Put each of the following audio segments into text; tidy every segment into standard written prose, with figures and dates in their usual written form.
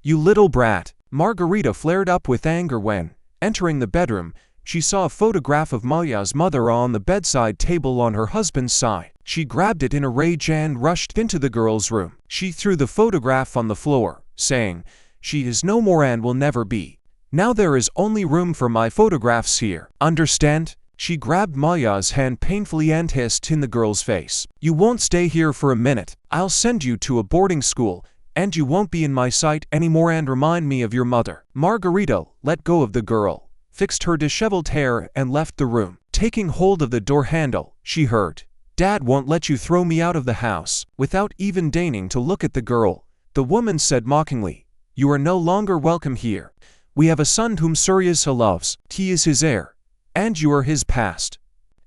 You little brat! Margarita flared up with anger when, entering the bedroom, she saw a photograph of Maja's mother on the bedside table on her husband's side. She grabbed it in a rage and rushed into the girl's room. She threw the photograph on the floor, saying, "She is no more and will never be. Now there is only room for my photographs here. Understand?" She grabbed Maja's hand painfully and hissed in the girl's face. "You won't stay here for a minute. I'll send you to a boarding school, and you won't be in my sight anymore and remind me of your mother." Margarita let go of the girl, fixed her disheveled hair and left the room. Taking hold of the door handle, she heard, "Dad won't let you throw me out of the house." Without even deigning to look at the girl, the woman said mockingly, "You are no longer welcome here. We have a son whom Surya loves. He is his heir. And you are his past.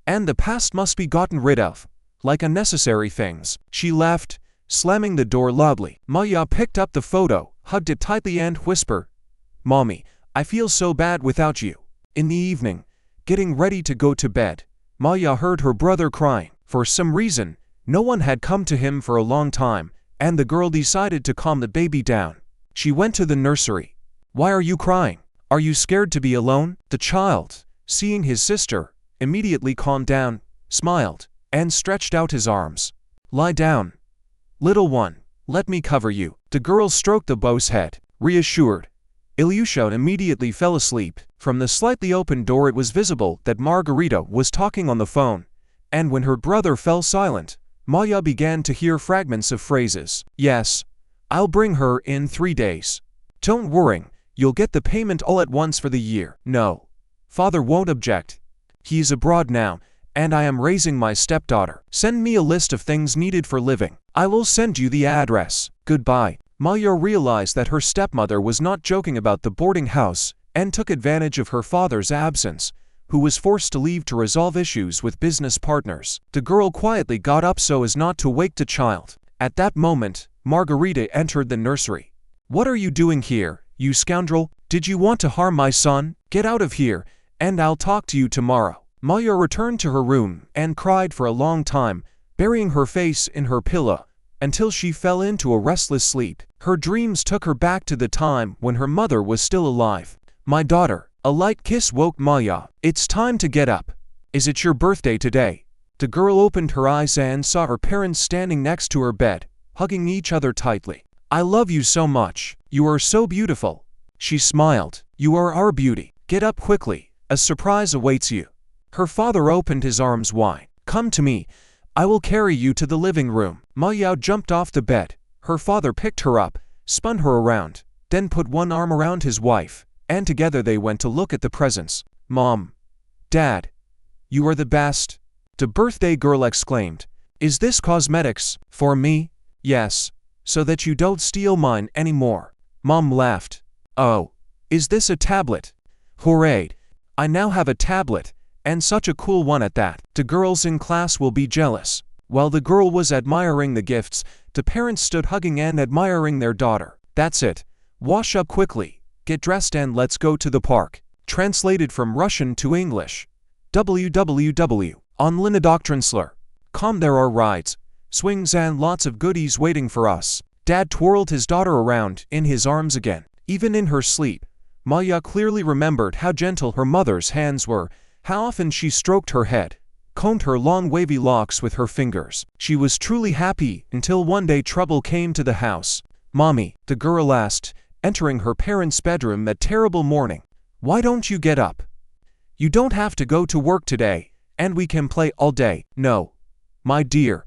And the past must be gotten rid of, like unnecessary things." She left, slamming the door loudly. Maja picked up the photo, hugged it tightly and whispered, "Mommy, I feel so bad without you." In the evening, getting ready to go to bed, Maja heard her brother crying. For some reason, no one had come to him for a long time, and the girl decided to calm the baby down. She went to the nursery. "Why are you crying? Are you scared to be alone?" The child, seeing his sister, immediately calmed down, smiled, and stretched out his arms. "Lie down, little one. Let me cover you." The girl stroked the boy's head, reassured. Ilyusha immediately fell asleep. From the slightly open door it was visible that Margarita was talking on the phone, and when her brother fell silent, Maja began to hear fragments of phrases. "Yes, I'll bring her in 3 days. Don't worry, you'll get the payment all at once for the year. No, father won't object. He's abroad now, and I am raising my stepdaughter. Send me a list of things needed for living. I will send you the address. Goodbye." Maja realized that her stepmother was not joking about the boarding house and took advantage of her father's absence, who was forced to leave to resolve issues with business partners. The girl quietly got up so as not to wake the child. At that moment, Margarita entered the nursery. "What are you doing here, you scoundrel? Did you want to harm my son? Get out of here, and I'll talk to you tomorrow." Maja returned to her room and cried for a long time, burying her face in her pillow, until she fell into a restless sleep. Her dreams took her back to the time when her mother was still alive. "My daughter." A light kiss woke Maja. "It's time to get up. Is it your birthday today?" The girl opened her eyes and saw her parents standing next to her bed, hugging each other tightly. "I love you so much. You are so beautiful." She smiled. "You are our beauty. Get up quickly. A surprise awaits you." Her father opened his arms wide. "Come to me. I will carry you to the living room." Maja jumped off the bed. Her father picked her up, spun her around, then put one arm around his wife, and together they went to look at the presents. "Mom, Dad, you are the best," the birthday girl exclaimed. "Is this cosmetics for me?" "Yes, so that you don't steal mine anymore." Mom laughed. "Oh, is this a tablet? Hooray! I now have a tablet, and such a cool one at that. The girls in class will be jealous." While the girl was admiring the gifts, the parents stood hugging and admiring their daughter. "That's it. Wash up quickly, get dressed and let's go to the park." Translated from Russian to English. www.onlinedoctrinsler.com. There are rides, swings and lots of goodies waiting for us. Dad twirled his daughter around in his arms again. Even in her sleep, Maja clearly remembered how gentle her mother's hands were, how often she stroked her head, combed her long wavy locks with her fingers. She was truly happy until one day trouble came to the house. "Mommy," the girl asked, entering her parents' bedroom that terrible morning, "why don't you get up? You don't have to go to work today, and we can play all day." "No, my dear,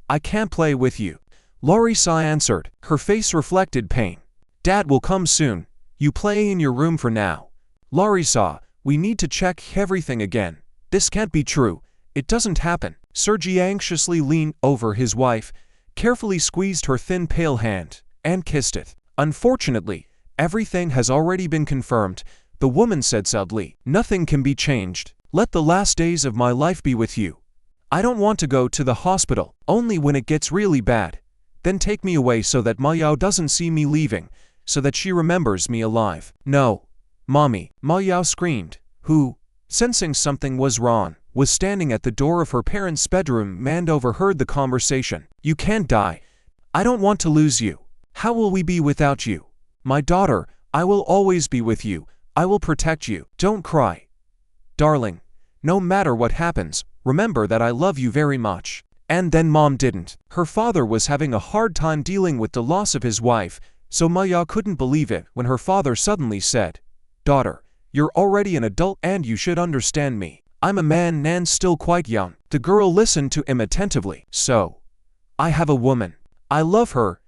I can't play with you," Larissa answered. Her face reflected pain. "Dad will come soon. You play in your room for now." "Larissa, we need to check everything again. This can't be true. It doesn't happen." Sergei anxiously leaned over his wife, carefully squeezed her thin pale hand, and kissed it. "Unfortunately, everything has already been confirmed," the woman said sadly. "Nothing can be changed. Let the last days of my life be with you. I don't want to go to the hospital, only when it gets really bad. Then take me away so that Maja doesn't see me leaving, so that she remembers me alive." "No, Mommy," Maja screamed, who, sensing something was wrong, was standing at the door of her parents' bedroom and overheard the conversation. "You can't die. I don't want to lose you. How will we be without you?" My daughter, I will always be with you. I will protect you. Don't cry. Darling, no matter what happens, remember that I love you very much. And then Mom didn't. Her father was having a hard time dealing with the loss of his wife, so Maja couldn't believe it when her father suddenly said, "Daughter, you're already an adult and you should understand me. I'm a man and still quite young." The girl listened to him attentively. "So, I have a woman. I love her,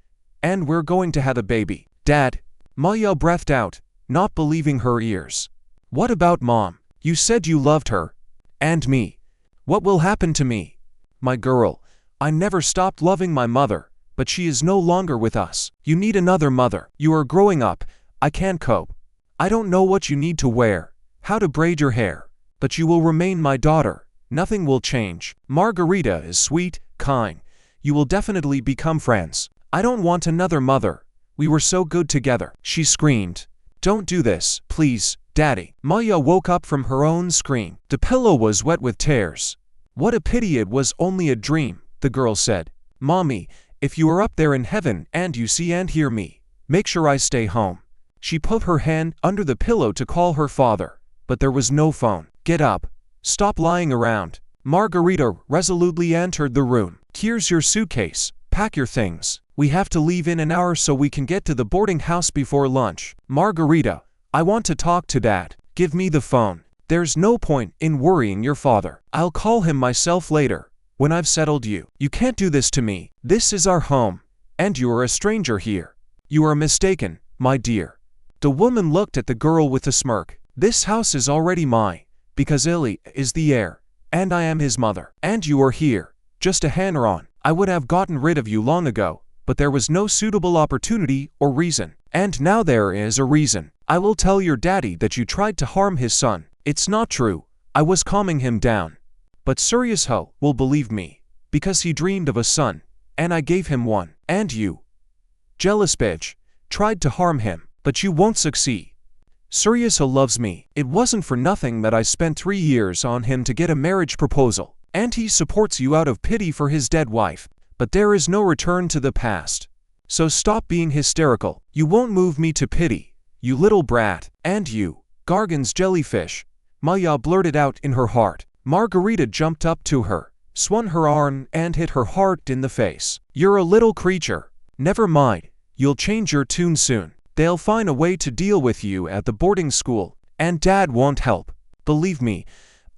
and we're going to have a baby." "Dad," Maja breathed out, not believing her ears. "What about Mom? You said you loved her. And me. What will happen to me?" "My girl, I never stopped loving my mother, but she is no longer with us. You need another mother. You are growing up. I can't cope. I don't know what you need to wear, how to braid your hair, but you will remain my daughter. Nothing will change. Margarita is sweet, kind. You will definitely become friends. I don't want another mother. We were so good together." She screamed. "Don't do this, please, Daddy." Maja woke up from her own scream. The pillow was wet with tears. "What a pity it was only a dream," the girl said. "Mommy, if you are up there in heaven and you see and hear me, make sure I stay home." She put her hand under the pillow to call her father, but there was no phone. "Get up. Stop lying around." Margarita resolutely entered the room. "Here's your suitcase. Pack your things. We have to leave in an hour so we can get to the boarding house before lunch." "Margarita, I want to talk to Dad. Give me the phone. There's no point in worrying your father. I'll call him myself later, when I've settled you." "You can't do this to me. This is our home, and you are a stranger here." "You are mistaken, my dear." The woman looked at the girl with a smirk. "This house is already mine, because Illy is the heir, and I am his mother. And you are here, just a hanger-on. I would have gotten rid of you long ago, but there was no suitable opportunity or reason. And now there is a reason. I will tell your daddy that you tried to harm his son. It's not true. I was calming him down. But Suryaho will believe me, because he dreamed of a son, and I gave him one. And you, jealous bitch, tried to harm him, but you won't succeed. Suryaho loves me. It wasn't for nothing that I spent 3 years on him to get a marriage proposal, and he supports you out of pity for his dead wife. But there is no return to the past. So stop being hysterical. You won't move me to pity, you little brat. And you, Gargan's jellyfish," Maja blurted out in her heart. Margarita jumped up to her, swung her arm and hit her hard in the face. "You're a little creature. Never mind, you'll change your tune soon. They'll find a way to deal with you at the boarding school, and Dad won't help. Believe me,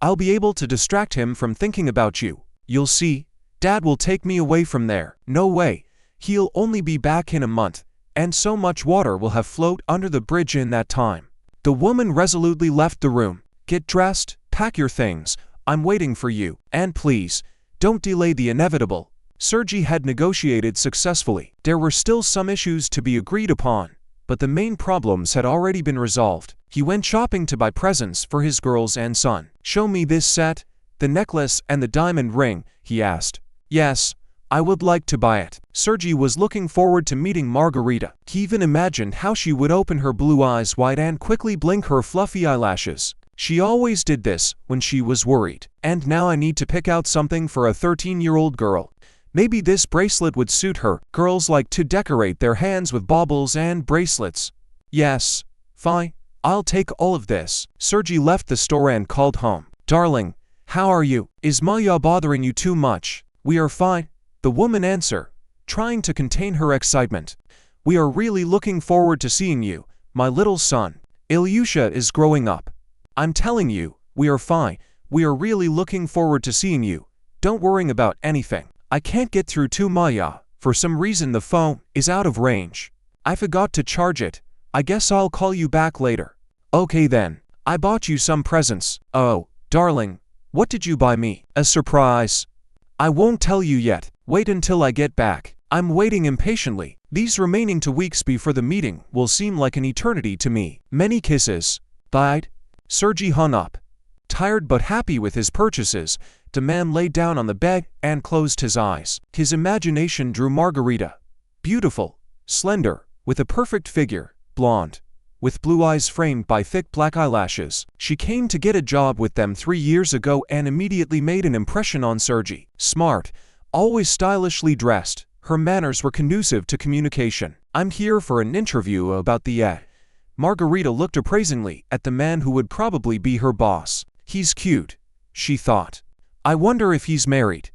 I'll be able to distract him from thinking about you. You'll see, Dad will take me away from there." "No way, he'll only be back in a month, and so much water will have flowed under the bridge in that time." The woman resolutely left the room. "Get dressed, pack your things, I'm waiting for you, and please, don't delay the inevitable." Sergei had negotiated successfully. There were still some issues to be agreed upon, but the main problems had already been resolved. He went shopping to buy presents for his girls and son. "Show me this set, the necklace and the diamond ring," he asked. "Yes, I would like to buy it." Sergei was looking forward to meeting Margarita. He even imagined how she would open her blue eyes wide and quickly blink her fluffy eyelashes. She always did this when she was worried. "And now I need to pick out something for a 13-year-old girl. Maybe this bracelet would suit her. Girls like to decorate their hands with baubles and bracelets." "Yes, fine, I'll take all of this." Sergei left the store and called home. "Darling, how are you? Is Maja bothering you too much?" "We are fine," the woman answered, trying to contain her excitement. "We are really looking forward to seeing you, my little son. Ilyusha is growing up. I'm telling you, we are fine. We are really looking forward to seeing you. Don't worry about anything. I can't get through to Maja. For some reason the phone is out of range. I forgot to charge it. I guess I'll call you back later." "Okay then. I bought you some presents." "Oh, darling, what did you buy me?" "A surprise. I won't tell you yet. Wait until I get back." "I'm waiting impatiently. These remaining 2 weeks before the meeting will seem like an eternity to me. Many kisses. Bye." Sergei hung up. Tired but happy with his purchases, the man lay down on the bed and closed his eyes. His imagination drew Margarita. Beautiful, slender, with a perfect figure, blonde, with blue eyes framed by thick black eyelashes. She came to get a job with them 3 years ago and immediately made an impression on Sergei. Smart, always stylishly dressed, her manners were conducive to communication. I'm here for an interview about the Margarita looked appraisingly at the man who would probably be her boss. He's cute, she thought. I wonder if he's married.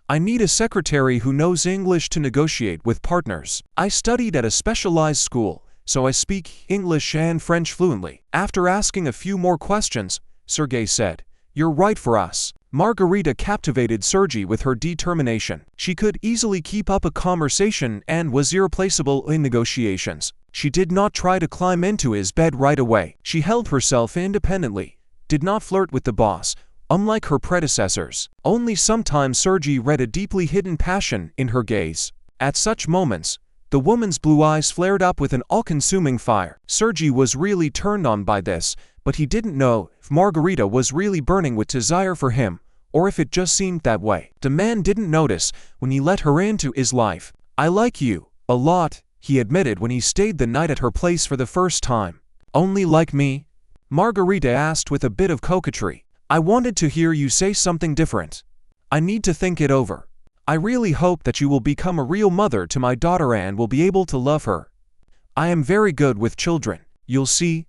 I need a secretary who knows English to negotiate with partners. I studied at a specialized school, so I speak English and French fluently. After asking a few more questions, Sergei said, "You're right for us." Margarita captivated Sergei with her determination. She could easily keep up a conversation and was irreplaceable in negotiations. She did not try to climb into his bed right away. She held herself independently, did not flirt with the boss, unlike her predecessors. Only sometimes Sergei read a deeply hidden passion in her gaze. At such moments, the woman's blue eyes flared up with an all-consuming fire. Sergei was really turned on by this, but he didn't know if Margarita was really burning with desire for him, or if it just seemed that way. The man didn't notice when he let her into his life. "I like you a lot," he admitted when he stayed the night at her place for the first time. "Only like me?" Margarita asked with a bit of coquetry. "I wanted to hear you say something different. I need to think it over. I really hope that you will become a real mother to my daughter and will be able to love her. I am very good with children. You'll see.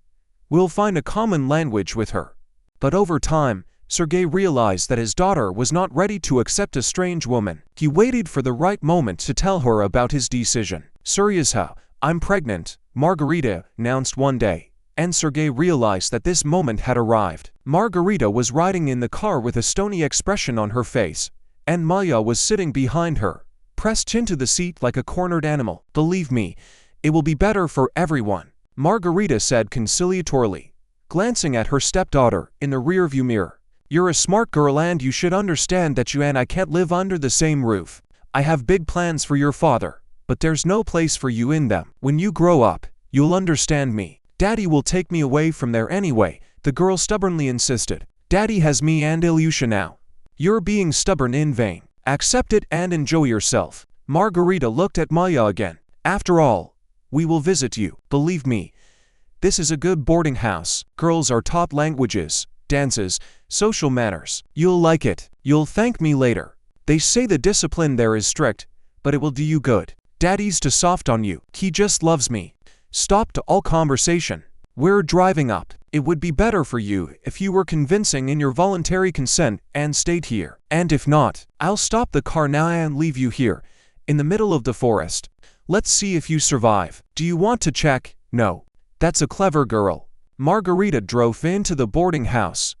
We'll find a common language with her." But over time, Sergei realized that his daughter was not ready to accept a strange woman. He waited for the right moment to tell her about his decision. "Seriously, I'm pregnant," Margarita announced one day, and Sergei realized that this moment had arrived. Margarita was riding in the car with a stony expression on her face, and Maja was sitting behind her, pressed into the seat like a cornered animal. "Believe me, it will be better for everyone," Margarita said conciliatorily, glancing at her stepdaughter in the rearview mirror. "You're a smart girl and you should understand that you and I can't live under the same roof. I have big plans for your father, but there's no place for you in them. When you grow up, you'll understand me." "Daddy will take me away from there anyway," the girl stubbornly insisted. "Daddy has me and Ilyusha now. You're being stubborn in vain. Accept it and enjoy yourself." Margarita looked at Maja again. "After all, we will visit you. Believe me, this is a good boarding house. Girls are taught languages, dances, social manners. You'll like it. You'll thank me later. They say the discipline there is strict, but it will do you good. Daddy's too soft on you. He just loves me." Stopped all conversation. "We're driving up. It would be better for you if you were convincing in your voluntary consent and stayed here. And if not, I'll stop the car now and leave you here, in the middle of the forest. Let's see if you survive. Do you want to check?" "No. That's a clever girl." Margarita drove into the boarding house.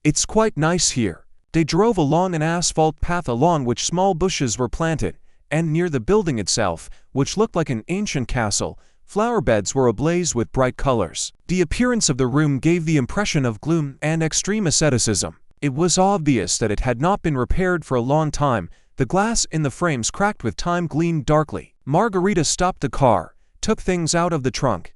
"It's quite nice here." They drove along an asphalt path along which small bushes were planted, and near the building itself, which looked like an ancient castle, flower beds were ablaze with bright colors. The appearance of the room gave the impression of gloom and extreme asceticism. It was obvious that it had not been repaired for a long time. The glass in the frames cracked with time gleamed darkly. Margarita stopped the car, took things out of the trunk.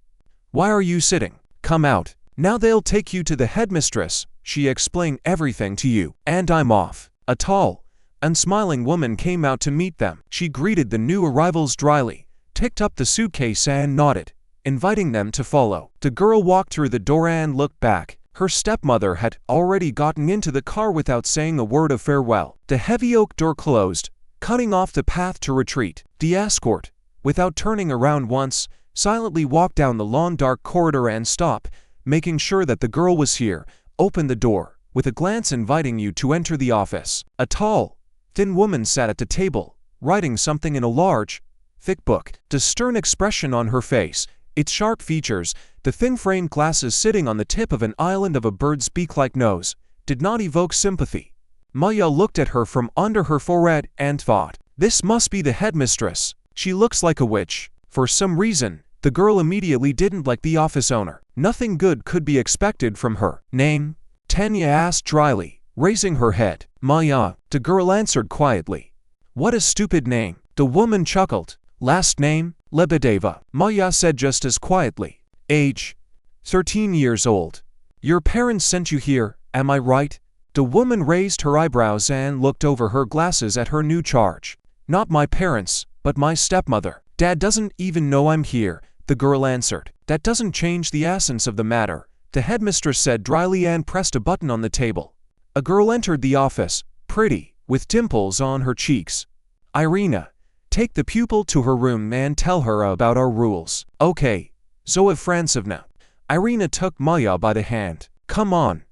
"Why are you sitting? Come out. Now they'll take you to the headmistress. She explained everything to you. And I'm off." A tall, unsmiling woman came out to meet them. She greeted the new arrivals dryly, picked up the suitcase and nodded, inviting them to follow. The girl walked through the door and looked back. Her stepmother had already gotten into the car without saying a word of farewell. The heavy oak door closed, cutting off the path to retreat. The escort, without turning around once, silently walked down the long dark corridor and stopped, making sure that the girl was here, opened the door, with a glance inviting you to enter the office. A tall, thin woman sat at the table, writing something in a large, thick book. The stern expression on her face, its sharp features, the thin-framed glasses sitting on the tip of an island of a bird's beak-like nose, did not evoke sympathy. Maja looked at her from under her forehead and thought, "This must be the headmistress. She looks like a witch." For some reason, the girl immediately didn't like the office owner. Nothing good could be expected from her. "Name?" Tanya asked dryly, raising her head. "Maja," the girl answered quietly. "What a stupid name." The woman chuckled. "Last name?" "Lebedeva," Maja said just as quietly. "Age?" 13 years old. "Your parents sent you here, am I right?" The woman raised her eyebrows and looked over her glasses at her new charge. "Not my parents, but my stepmother. Dad doesn't even know I'm here," the girl answered. "That doesn't change the essence of the matter," the headmistress said dryly and pressed a button on the table. A girl entered the office, pretty, with dimples on her cheeks. "Irina," Take the pupil to her room and tell her about our rules. Okay, Zoe Francevna. Irina took Maja by the hand. Come on.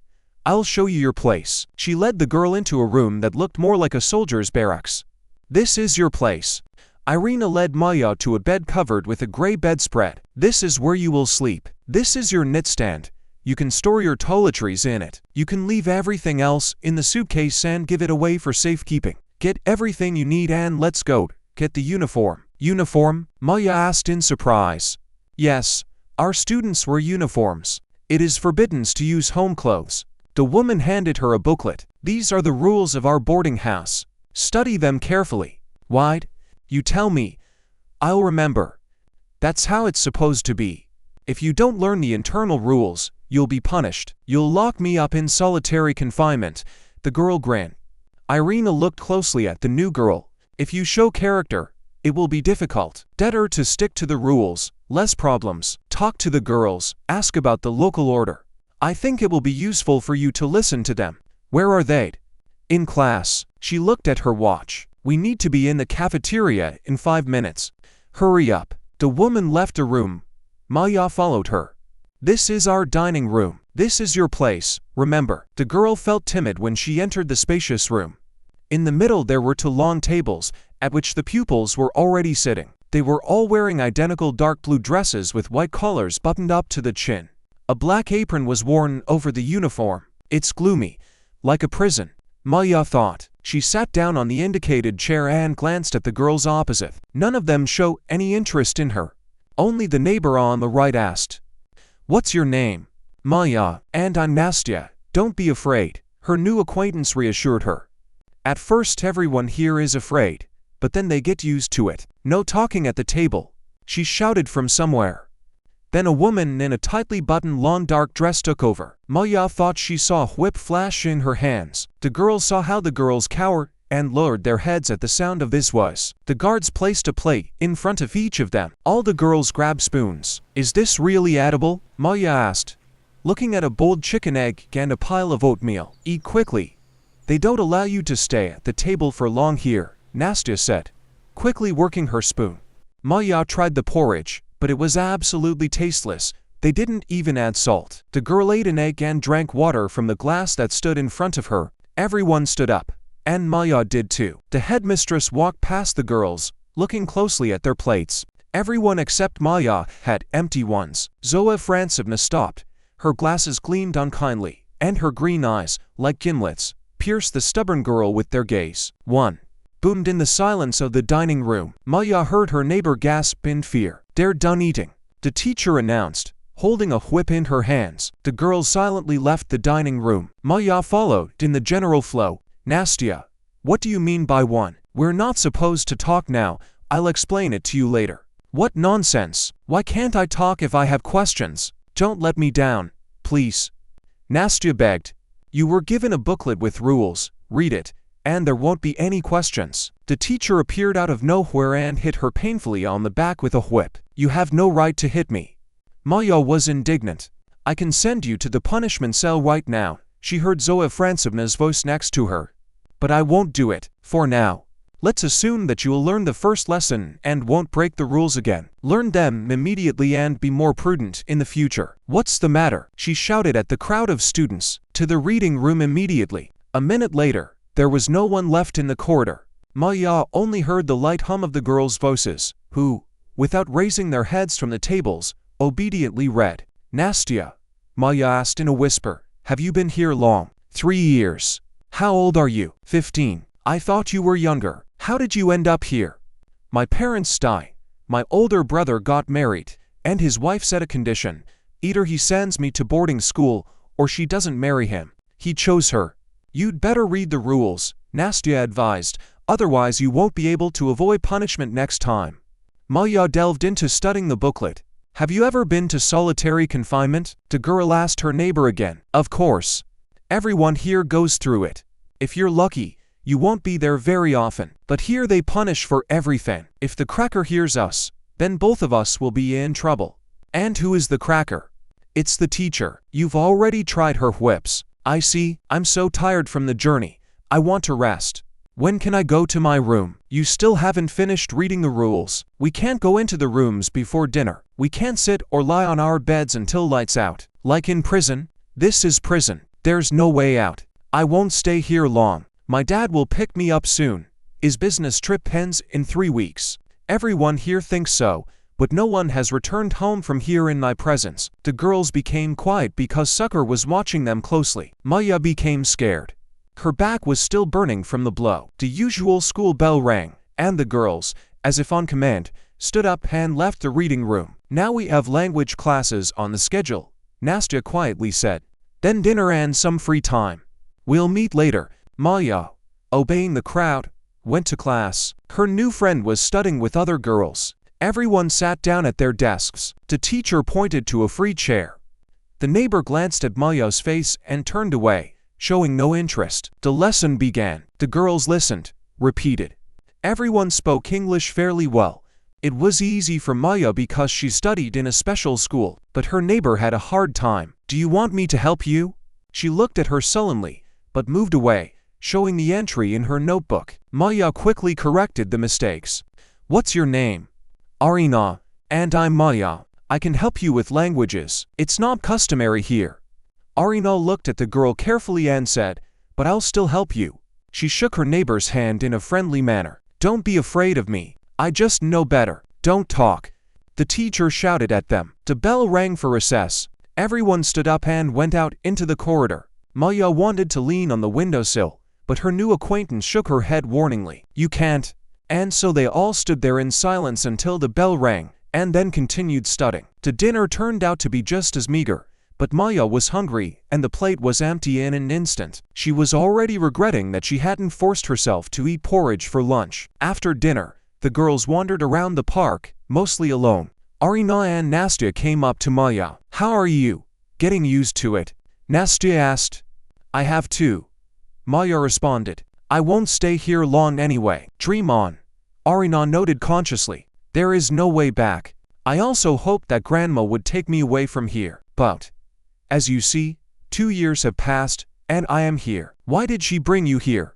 I'll show you your place. She led the girl into a room that looked more like a soldier's barracks. This is your place. Irina led Maja to a bed covered with a gray bedspread. This is where you will sleep. This is your knitstand. You can store your toiletries in it. You can leave everything else in the suitcase and give it away for safekeeping. Get everything you need and let's go. Get the uniform. Uniform? Maja asked in surprise. Yes, our students wear uniforms. It is forbidden to use home clothes. The woman handed her a booklet. These are the rules of our boarding house. Study them carefully. Why'd you tell me? I'll remember. That's how it's supposed to be. If you don't learn the internal rules, you'll be punished. You'll lock me up in solitary confinement. The girl grinned. Irina looked closely at the new girl. If you show character, it will be difficult. Better to stick to the rules, less problems. Talk to the girls, ask about the local order. I think it will be useful for you to listen to them. Where are they? In class. She looked at her watch. We need to be in the cafeteria in 5 minutes. Hurry up. The woman left the room. Maja followed her. This is our dining room. This is your place, remember. The girl felt timid when she entered the spacious room. In the middle there were 2 long tables, at which the pupils were already sitting. They were all wearing identical dark blue dresses with white collars buttoned up to the chin. A black apron was worn over the uniform. It's gloomy, like a prison, Maja thought. She sat down on the indicated chair and glanced at the girls opposite. None of them showed any interest in her. Only the neighbor on the right asked, "What's your name?" "Maja, and I'm Nastya. Don't be afraid," her new acquaintance reassured her. At first everyone here is afraid, but then they get used to it. No talking at the table, she shouted from somewhere. Then a woman in a tightly buttoned long dark dress took over. Maja thought she saw a whip flash in her hands. The girls saw how the girls cowered and lowered their heads at the sound of this was. The guards placed a plate in front of each of them. All the girls grabbed spoons. "Is this really edible?" Maja asked, looking at a boiled chicken egg and a pile of oatmeal. "Eat quickly. They don't allow you to stay at the table for long here," Nastya said, quickly working her spoon. Maja tried the porridge, but it was absolutely tasteless. They didn't even add salt. The girl ate an egg and drank water from the glass that stood in front of her. Everyone stood up, and Maja did too. The headmistress walked past the girls, looking closely at their plates. Everyone except Maja had empty ones. Zoe Francevna stopped. Her glasses gleamed unkindly, and her green eyes, like gimlets, pierced the stubborn girl with their gaze. "One," boomed in the silence of the dining room. Maja heard her neighbor gasp in fear. "They're done eating," the teacher announced, holding a whip in her hands. The girls silently left the dining room. Maja followed in the general flow. "Nastya, what do you mean by 1? We're not supposed to talk now. I'll explain it to you later." "What nonsense! Why can't I talk if I have questions? Don't let me down, please," Nastya begged. "You were given a booklet with rules. Read it, and there won't be any questions." The teacher appeared out of nowhere and hit her painfully on the back with a whip. "You have no right to hit me." Maja was indignant. "I can send you to the punishment cell right now," she heard Zoe Francevna's voice next to her. "But I won't do it, for now. Let's assume that you will learn the first lesson and won't break the rules again. Learn them immediately and be more prudent in the future." "What's the matter?" she shouted at the crowd of students. "To the reading room immediately." A minute later, there was no one left in the corridor. Maja only heard the light hum of the girls' voices, who, without raising their heads from the tables, obediently read. "Nastya," Maja asked in a whisper, "have you been here long?" 3 years. "How old are you?" 15. "I thought you were younger. How did you end up here?" "My parents died. My older brother got married, and his wife set a condition. Either he sends me to boarding school, or she doesn't marry him. He chose her." "You'd better read the rules," Nastya advised, "otherwise you won't be able to avoid punishment next time." Maja delved into studying the booklet. "Have you ever been to solitary confinement?" the girl asked her neighbor again. "Of course. Everyone here goes through it. If you're lucky, you won't be there very often. But here they punish for everything. If the cracker hears us, then both of us will be in trouble." "And who is the cracker?" "It's the teacher. You've already tried her whips." "I see. I'm so tired from the journey. I want to rest." When can I go to my room? You still haven't finished reading the rules. We can't go into the rooms before dinner. We can't sit or lie on our beds until lights out. Like in prison? This is prison. There's no way out. I won't stay here long. My dad will pick me up soon. His business trip ends in 3 weeks. Everyone here thinks so, but no one has returned home from here in my presence. The girls became quiet because Sucker was watching them closely. Maja became scared. Her back was still burning from the blow. The usual school bell rang, and the girls, as if on command, stood up and left the reading room. Now we have language classes on the schedule, Nastya quietly said. Then dinner and some free time. We'll meet later. Maja, obeying the crowd, went to class. Her new friend was studying with other girls. Everyone sat down at their desks. The teacher pointed to a free chair. The neighbor glanced at Maja's face and turned away, showing no interest. The lesson began. The girls listened, repeated. Everyone spoke English fairly well. It was easy for Maja because she studied in a special school, but her neighbor had a hard time. Do you want me to help you? She looked at her sullenly, but moved away, showing the entry in her notebook. Maja quickly corrected the mistakes. What's your name? Arina, and I'm Maja. I can help you with languages. It's not customary here. Arina looked at the girl carefully and said, but I'll still help you. She shook her neighbor's hand in a friendly manner. Don't be afraid of me. I just know better. Don't talk. The teacher shouted at them. The bell rang for recess. Everyone stood up and went out into the corridor. Maja wanted to lean on the windowsill, but her new acquaintance shook her head warningly. You can't. And so they all stood there in silence until the bell rang, and then continued studying. The dinner turned out to be just as meager. But Maja was hungry, and the plate was empty in an instant. She was already regretting that she hadn't forced herself to eat porridge for lunch. After dinner, the girls wandered around the park, mostly alone. Arina and Nastya came up to Maja. How are you? Getting used to it? Nastya asked. I have too. Maja responded. I won't stay here long anyway. Dream on. Arina nodded consciously. There is no way back. I also hoped that Grandma would take me away from here, but as you see, 2 years have passed, and I am here. Why did she bring you here?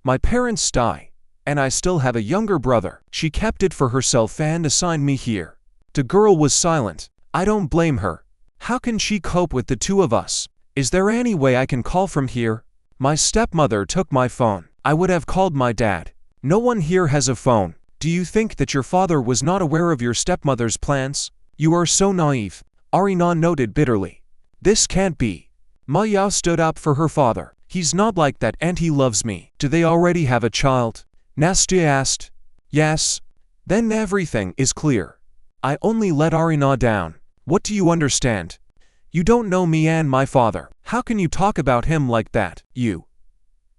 My parents died, and I still have a younger brother. She kept it for herself and assigned me here. The girl was silent. I don't blame her. How can she cope with the two of us? Is there any way I can call from here? My stepmother took my phone. I would have called my dad. No one here has a phone. Do you think that your father was not aware of your stepmother's plans? You are so naive. Arina noted bitterly. This can't be. Maja stood up for her father. He's not like that and he loves me. Do they already have a child? Nastya asked. Yes. Then everything is clear. I only let Arina down. What do you understand? You don't know me and my father. How can you talk about him like that? You,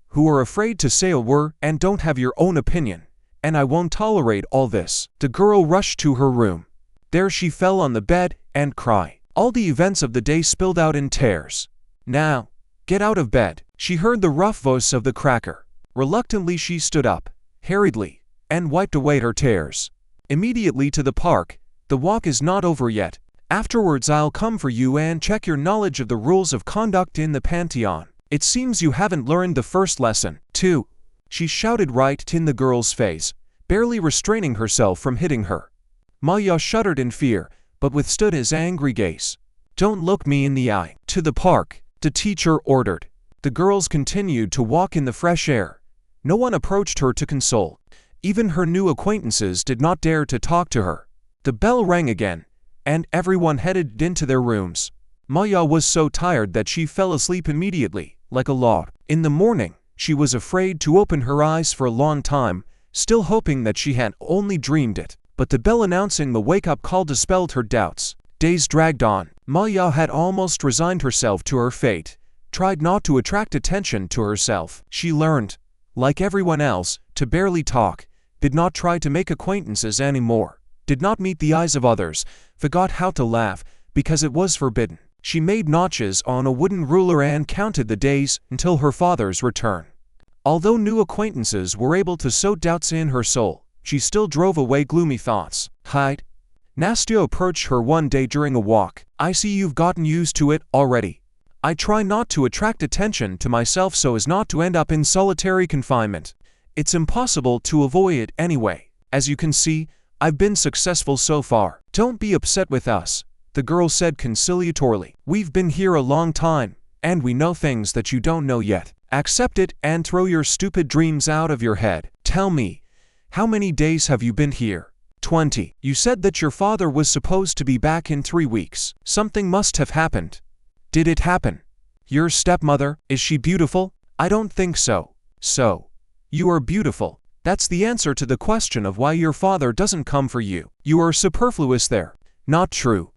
who are afraid to say a word and don't have your own opinion. And I won't tolerate all this. The girl rushed to her room. There she fell on the bed and cried. All the events of the day spilled out in tears. Now, get out of bed. She heard the rough voice of the cracker. Reluctantly she stood up, hurriedly, and wiped away her tears. Immediately to the park. The walk is not over yet. Afterwards I'll come for you and check your knowledge of the rules of conduct in the Pantheon. It seems you haven't learned the first lesson, too. She shouted right in the girl's face, barely restraining herself from hitting her. Maja shuddered in fear, but withstood his angry gaze. Don't look me in the eye. To the park, the teacher ordered. The girls continued to walk in the fresh air. No one approached her to console. Even her new acquaintances did not dare to talk to her. The bell rang again, and everyone headed into their rooms. Maja was so tired that she fell asleep immediately, like a log. In the morning, she was afraid to open her eyes for a long time, still hoping that she had only dreamed it. But the bell announcing the wake-up call dispelled her doubts. Days dragged on. Maja had almost resigned herself to her fate, tried not to attract attention to herself. She learned, like everyone else, to barely talk, did not try to make acquaintances anymore, did not meet the eyes of others, forgot how to laugh, because it was forbidden. She made notches on a wooden ruler and counted the days until her father's return. Although new acquaintances were able to sow doubts in her soul, she still drove away gloomy thoughts. Hide. Nastya approached her one day during a walk. I see you've gotten used to it already. I try not to attract attention to myself so as not to end up in solitary confinement. It's impossible to avoid it anyway. As you can see, I've been successful so far. Don't be upset with us, the girl said conciliatorily. We've been here a long time, and we know things that you don't know yet. Accept it and throw your stupid dreams out of your head. Tell me, how many days have you been here? 20. You said that your father was supposed to be back in 3 weeks. Something must have happened. Did it happen? Your stepmother, is she beautiful? I don't think so. So, you are beautiful. That's the answer to the question of why your father doesn't come for you. You are superfluous there. Not true.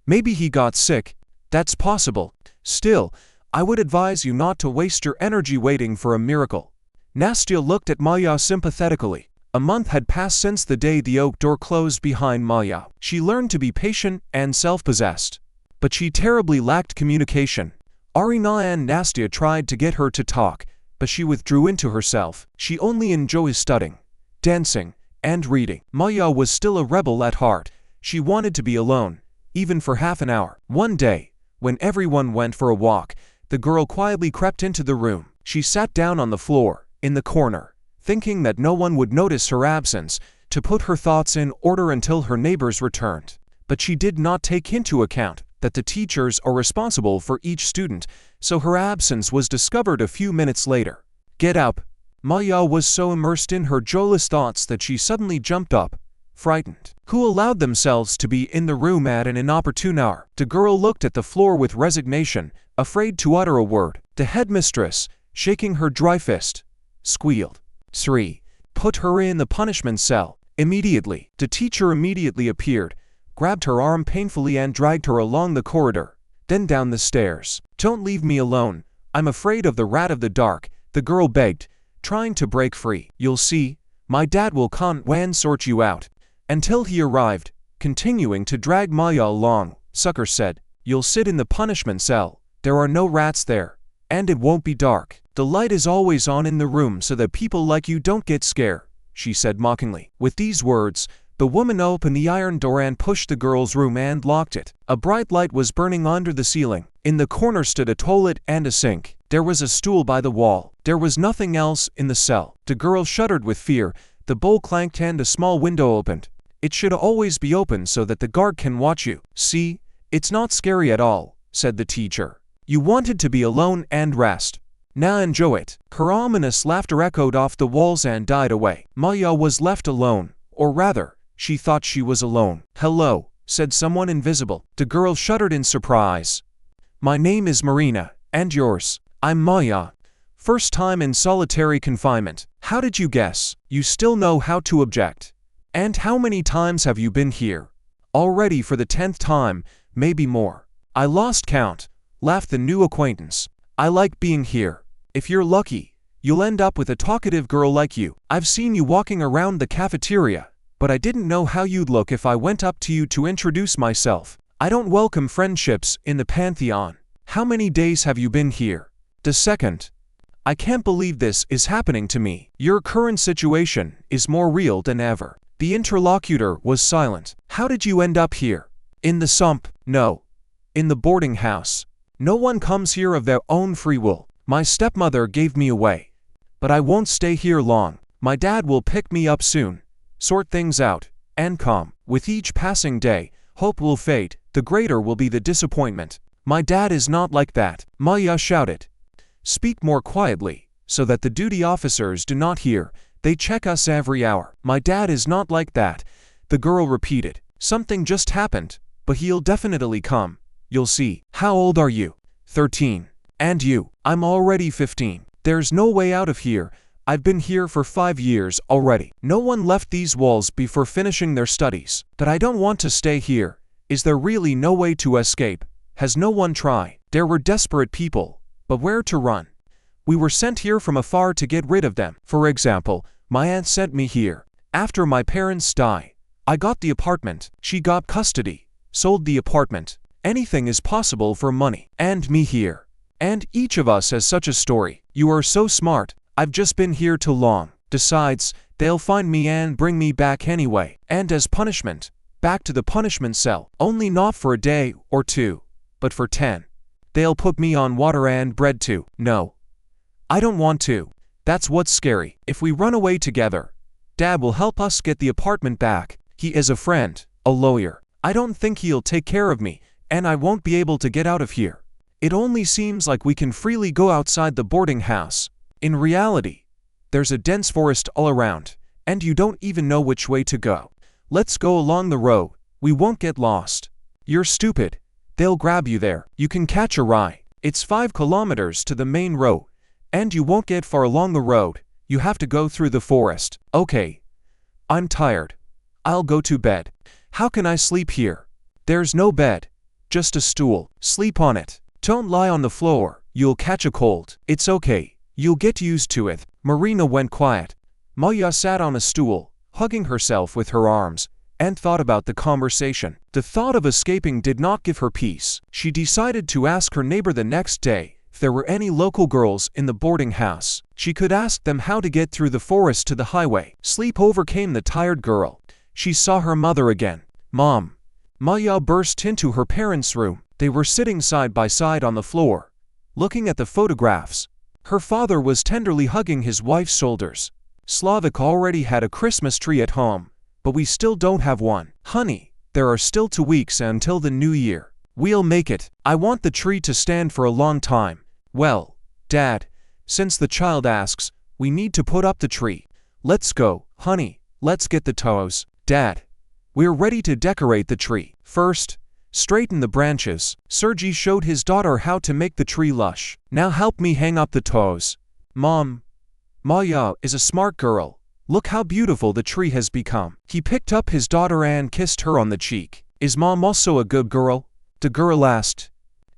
Maybe he got sick. That's possible. Still, I would advise you not to waste your energy waiting for a miracle. Nastya looked at Maja sympathetically. A month had passed since the day the oak door closed behind Maja. She learned to be patient and self-possessed. But she terribly lacked communication. Arina and Nastya tried to get her to talk, but she withdrew into herself. She only enjoys studying, dancing, and reading. Maja was still a rebel at heart. She wanted to be alone, even for half an hour. One day, when everyone went for a walk, the girl quietly crept into the room. She sat down on the floor, in the corner, thinking that no one would notice her absence, to put her thoughts in order until her neighbors returned. But she did not take into account that the teachers are responsible for each student, so her absence was discovered a few minutes later. Get up! Maja was so immersed in her joyless thoughts that she suddenly jumped up, frightened. Who allowed themselves to be in the room at an inopportune hour? The girl looked at the floor with resignation, afraid to utter a word. The headmistress, shaking her dry fist, squealed. 3. Put her in the punishment cell. Immediately. The teacher immediately appeared, grabbed her arm painfully and dragged her along the corridor, then down the stairs. Don't leave me alone. I'm afraid of the rat of the dark, the girl begged, trying to break free. You'll see, my dad will come and sort you out. Until he arrived, continuing to drag Maja along, Sucker said, you'll sit in the punishment cell. There are no rats there, and it won't be dark. The light is always on in the room so that people like you don't get scared, she said mockingly. With these words, the woman opened the iron door and pushed the girl's room and locked it. A bright light was burning under the ceiling. In the corner stood a toilet and a sink. There was a stool by the wall. There was nothing else in the cell. The girl shuddered with fear. The bowl clanked and a small window opened. It should always be open so that the guard can watch you. See, it's not scary at all, said the teacher. You wanted to be alone and rest. Now enjoy it. Her ominous laughter echoed off the walls and died away. Maja was left alone, or rather, she thought she was alone. Hello, said someone invisible. The girl shuddered in surprise. My name is Marina, and yours? I'm Maja. First time in solitary confinement. How did you guess? You still know how to object. And how many times have you been here? Already for the 10th time, maybe more. I lost count, laughed the new acquaintance. I like being here. If you're lucky, you'll end up with a talkative girl like you. I've seen you walking around the cafeteria, but I didn't know how you'd look if I went up to you to introduce myself. I don't welcome friendships in the pantheon. How many days have you been here? The 2nd. I can't believe this is happening to me. Your current situation is more real than ever. The interlocutor was silent. How did you end up here? In the sump? No. In the boarding house. No one comes here of their own free will. My stepmother gave me away. But I won't stay here long. My dad will pick me up soon, sort things out, and come. With each passing day, hope will fade, the greater will be the disappointment. My dad is not like that, Maja shouted. Speak more quietly, so that the duty officers do not hear. They check us every hour. My dad is not like that, the girl repeated. Something just happened, but he'll definitely come. You'll see. How old are you? 13. And you? I'm already 15. There's no way out of here. I've been here for 5 years already. No one left these walls before finishing their studies. But I don't want to stay here. Is there really no way to escape? Has no one tried? There were desperate people, but where to run? We were sent here from afar to get rid of them. For example, my aunt sent me here. After my parents died, I got the apartment. She got custody, sold the apartment. Anything is possible for money. And me here. And each of us has such a story. You are so smart. I've just been here too long. Besides, they'll find me and bring me back anyway. And as punishment, back to the punishment cell. Only not for a day or 2, but for 10. They'll put me on water and bread too. No. I don't want to. That's what's scary. If we run away together, Dad will help us get the apartment back. He is a friend, a lawyer. I don't think he'll take care of me, and I won't be able to get out of here. It only seems like we can freely go outside the boarding house. In reality, there's a dense forest all around, and you don't even know which way to go. Let's go along the road. We won't get lost. You're stupid. They'll grab you there. You can catch a ride. It's 5 kilometers to the main road, and you won't get far along the road. You have to go through the forest. Okay. I'm tired. I'll go to bed. How can I sleep here? There's no bed. Just a stool. Sleep on it. Don't lie on the floor. You'll catch a cold. It's okay. You'll get used to it. Marina went quiet. Maja sat on a stool, hugging herself with her arms, and thought about the conversation. The thought of escaping did not give her peace. She decided to ask her neighbor the next day if there were any local girls in the boarding house. She could ask them how to get through the forest to the highway. Sleep overcame the tired girl. She saw her mother again. Mom. Maja burst into her parents' room. They were sitting side by side on the floor, looking at the photographs. Her father was tenderly hugging his wife's shoulders. Slavik already had a Christmas tree at home, but we still don't have one. Honey, there are still 2 weeks until the new year. We'll make it. I want the tree to stand for a long time. Well, Dad, since the child asks, we need to put up the tree. Let's go, honey. Let's get the toes. Dad, we're ready to decorate the tree. First, straighten the branches. Sergei showed his daughter how to make the tree lush. Now help me hang up the toes. Mom, Maja is a smart girl. Look how beautiful the tree has become. He picked up his daughter and kissed her on the cheek. Is Mom also a good girl? The girl asked.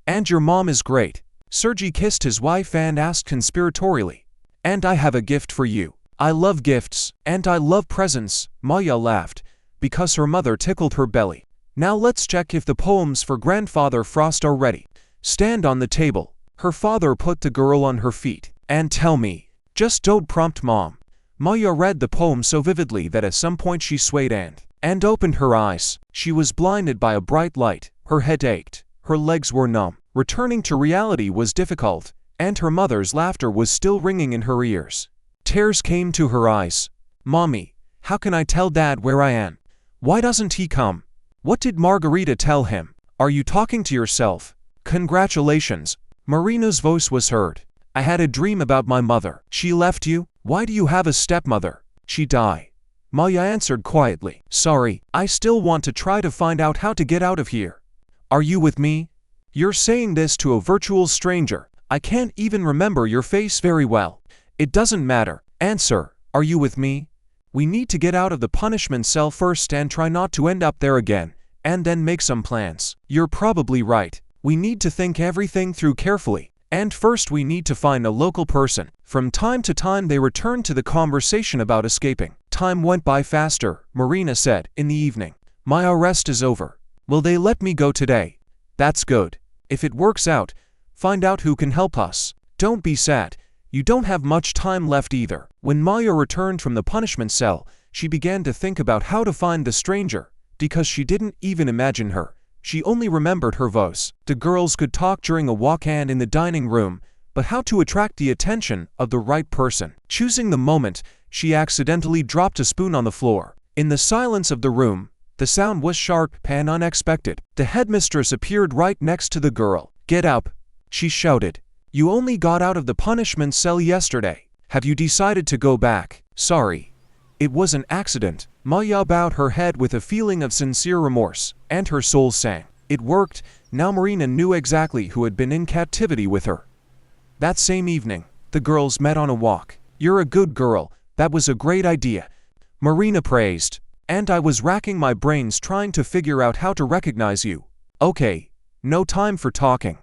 And your mom is great. Sergei kissed his wife and asked conspiratorially. And I have a gift for you. I love gifts, and I love presents. Maja laughed, because her mother tickled her belly. Now let's check if the poems for Grandfather Frost are ready. Stand on the table. Her father put the girl on her feet. And tell me. Just don't prompt Mom. Maja read the poem so vividly that at some point she swayed and opened her eyes. She was blinded by a bright light. Her head ached. Her legs were numb. Returning to reality was difficult, and her mother's laughter was still ringing in her ears. Tears came to her eyes. Mommy, how can I tell Dad where I am? Why doesn't he come? What did Margarita tell him? Are you talking to yourself? Congratulations. Marina's voice was heard. I had a dream about my mother. She left you? Why do you have a stepmother? She died. Maja answered quietly. Sorry, I still want to try to find out how to get out of here. Are you with me? You're saying this to a virtual stranger. I can't even remember your face very well. It doesn't matter. Answer, are you with me? We need to get out of the punishment cell first and try not to end up there again, and then make some plans. You're probably right. We need to think everything through carefully. And first we need to find a local person. From time to time they returned to the conversation about escaping. Time went by faster, Marina said, in the evening. My arrest is over. Will they let me go today? That's good. If it works out, find out who can help us. Don't be sad. You don't have much time left either. When Maja returned from the punishment cell, she began to think about how to find the stranger, because she didn't even imagine her. She only remembered her voice. The girls could talk during a walk and in the dining room, but how to attract the attention of the right person? Choosing the moment, she accidentally dropped a spoon on the floor. In the silence of the room, the sound was sharp and unexpected. The headmistress appeared right next to the girl. Get up, she shouted. You only got out of the punishment cell yesterday. Have you decided to go back? Sorry. It was an accident. Maja bowed her head with a feeling of sincere remorse, and her soul sang. It worked. Now Marina knew exactly who had been in captivity with her. That same evening, the girls met on a walk. You're a good girl. That was a great idea, Marina praised. And I was racking my brains trying to figure out how to recognize you. Okay, no time for talking.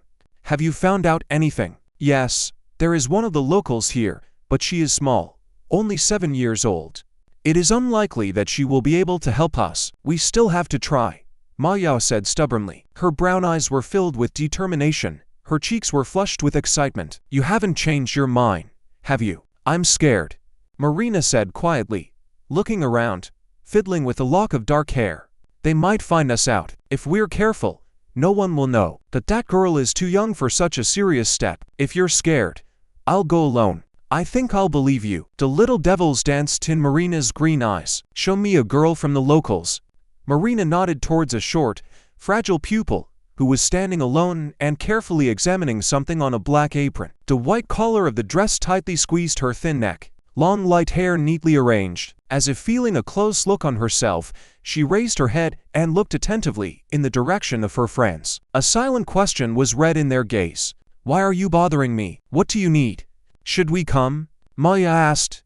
Have you found out anything? Yes, there is one of the locals here, but she is small, only 7 years old. It is unlikely that she will be able to help us. We still have to try, Maja said stubbornly. Her brown eyes were filled with determination. Her cheeks were flushed with excitement. You haven't changed your mind, have you? I'm scared, Marina said quietly, looking around, fiddling with a lock of dark hair. They might find us out. If we're careful, no one will know. But that girl is too young for such a serious step. If you're scared, I'll go alone. I think I'll believe you. The little devils danced in Marina's green eyes. Show me a girl from the locals. Marina nodded towards a short, fragile pupil who was standing alone and carefully examining something on a black apron. The white collar of the dress tightly squeezed her thin neck. Long light hair neatly arranged. As if feeling a close look on herself, she raised her head and looked attentively in the direction of her friends. A silent question was read in their gaze. Why are you bothering me? What do you need? Should we come? Maja asked.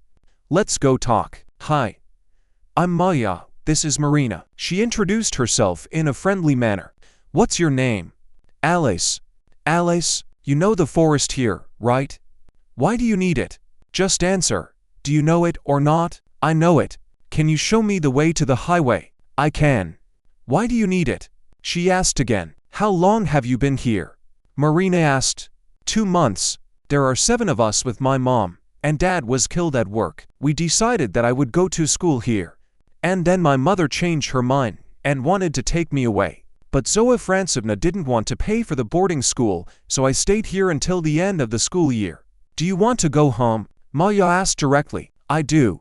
Let's go talk. Hi. I'm Maja, this is Marina. She introduced herself in a friendly manner. What's your name? Alice. Alice, you know the forest here, right? Why do you need it? Just answer. Do you know it or not? I know it. Can you show me the way to the highway? I can. Why do you need it? She asked again. How long have you been here? Marina asked. 2 months. There are 7 of us with my mom, and Dad was killed at work. We decided that I would go to school here. And then my mother changed her mind and wanted to take me away. But Zoe Francevna didn't want to pay for the boarding school, so I stayed here until the end of the school year. Do you want to go home? Maja asked directly. I do.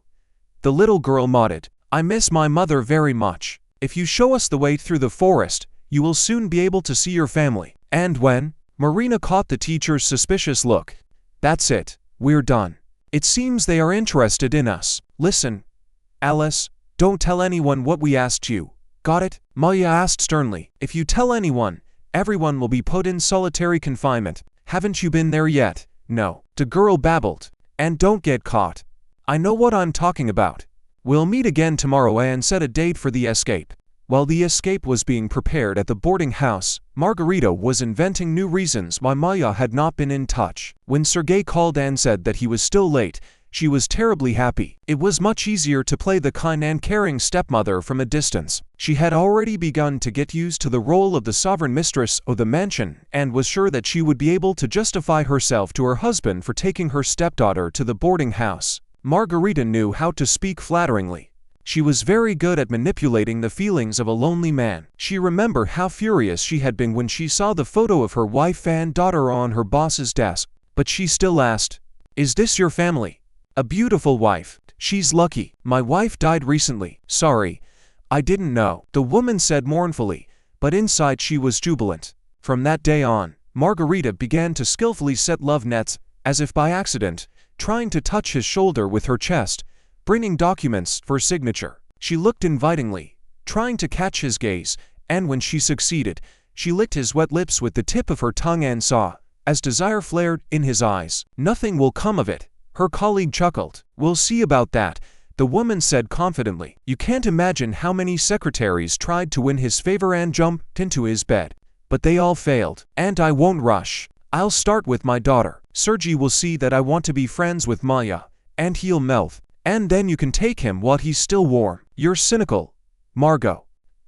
The little girl nodded. I miss my mother very much. If you show us the way through the forest, you will soon be able to see your family. And when? Marina caught the teacher's suspicious look. That's it. We're done. It seems they are interested in us. Listen, Alice, don't tell anyone what we asked you. Got it? Maja asked sternly. If you tell anyone, everyone will be put in solitary confinement. Haven't you been there yet? No. The girl babbled. And don't get caught. I know what I'm talking about. We'll meet again tomorrow and set a date for the escape. While the escape was being prepared at the boarding house, Margarita was inventing new reasons why Maja had not been in touch. When Sergei called and said that he was still late, she was terribly happy. It was much easier to play the kind and caring stepmother from a distance. She had already begun to get used to the role of the sovereign mistress of the mansion and was sure that she would be able to justify herself to her husband for taking her stepdaughter to the boarding house. Margarita knew how to speak flatteringly. She was very good at manipulating the feelings of a lonely man. She remembered how furious she had been when she saw the photo of her wife and daughter on her boss's desk, but she still asked, "Is this your family?" "A beautiful wife. She's lucky. My wife died recently." "Sorry, I didn't know," the woman said mournfully, but inside she was jubilant. From that day on, Margarita began to skillfully set love nets, as if by accident, trying to touch his shoulder with her chest, bringing documents for signature. She looked invitingly, trying to catch his gaze, and when she succeeded, she licked his wet lips with the tip of her tongue and saw, as desire flared in his eyes. Nothing will come of it. Her colleague chuckled. We'll see about that, the woman said confidently. You can't imagine how many secretaries tried to win his favor and jumped into his bed. But they all failed. And I won't rush. I'll start with my daughter. Sergei will see that I want to be friends with Maja, and he'll melt. And then you can take him while he's still warm. You're cynical, Margot.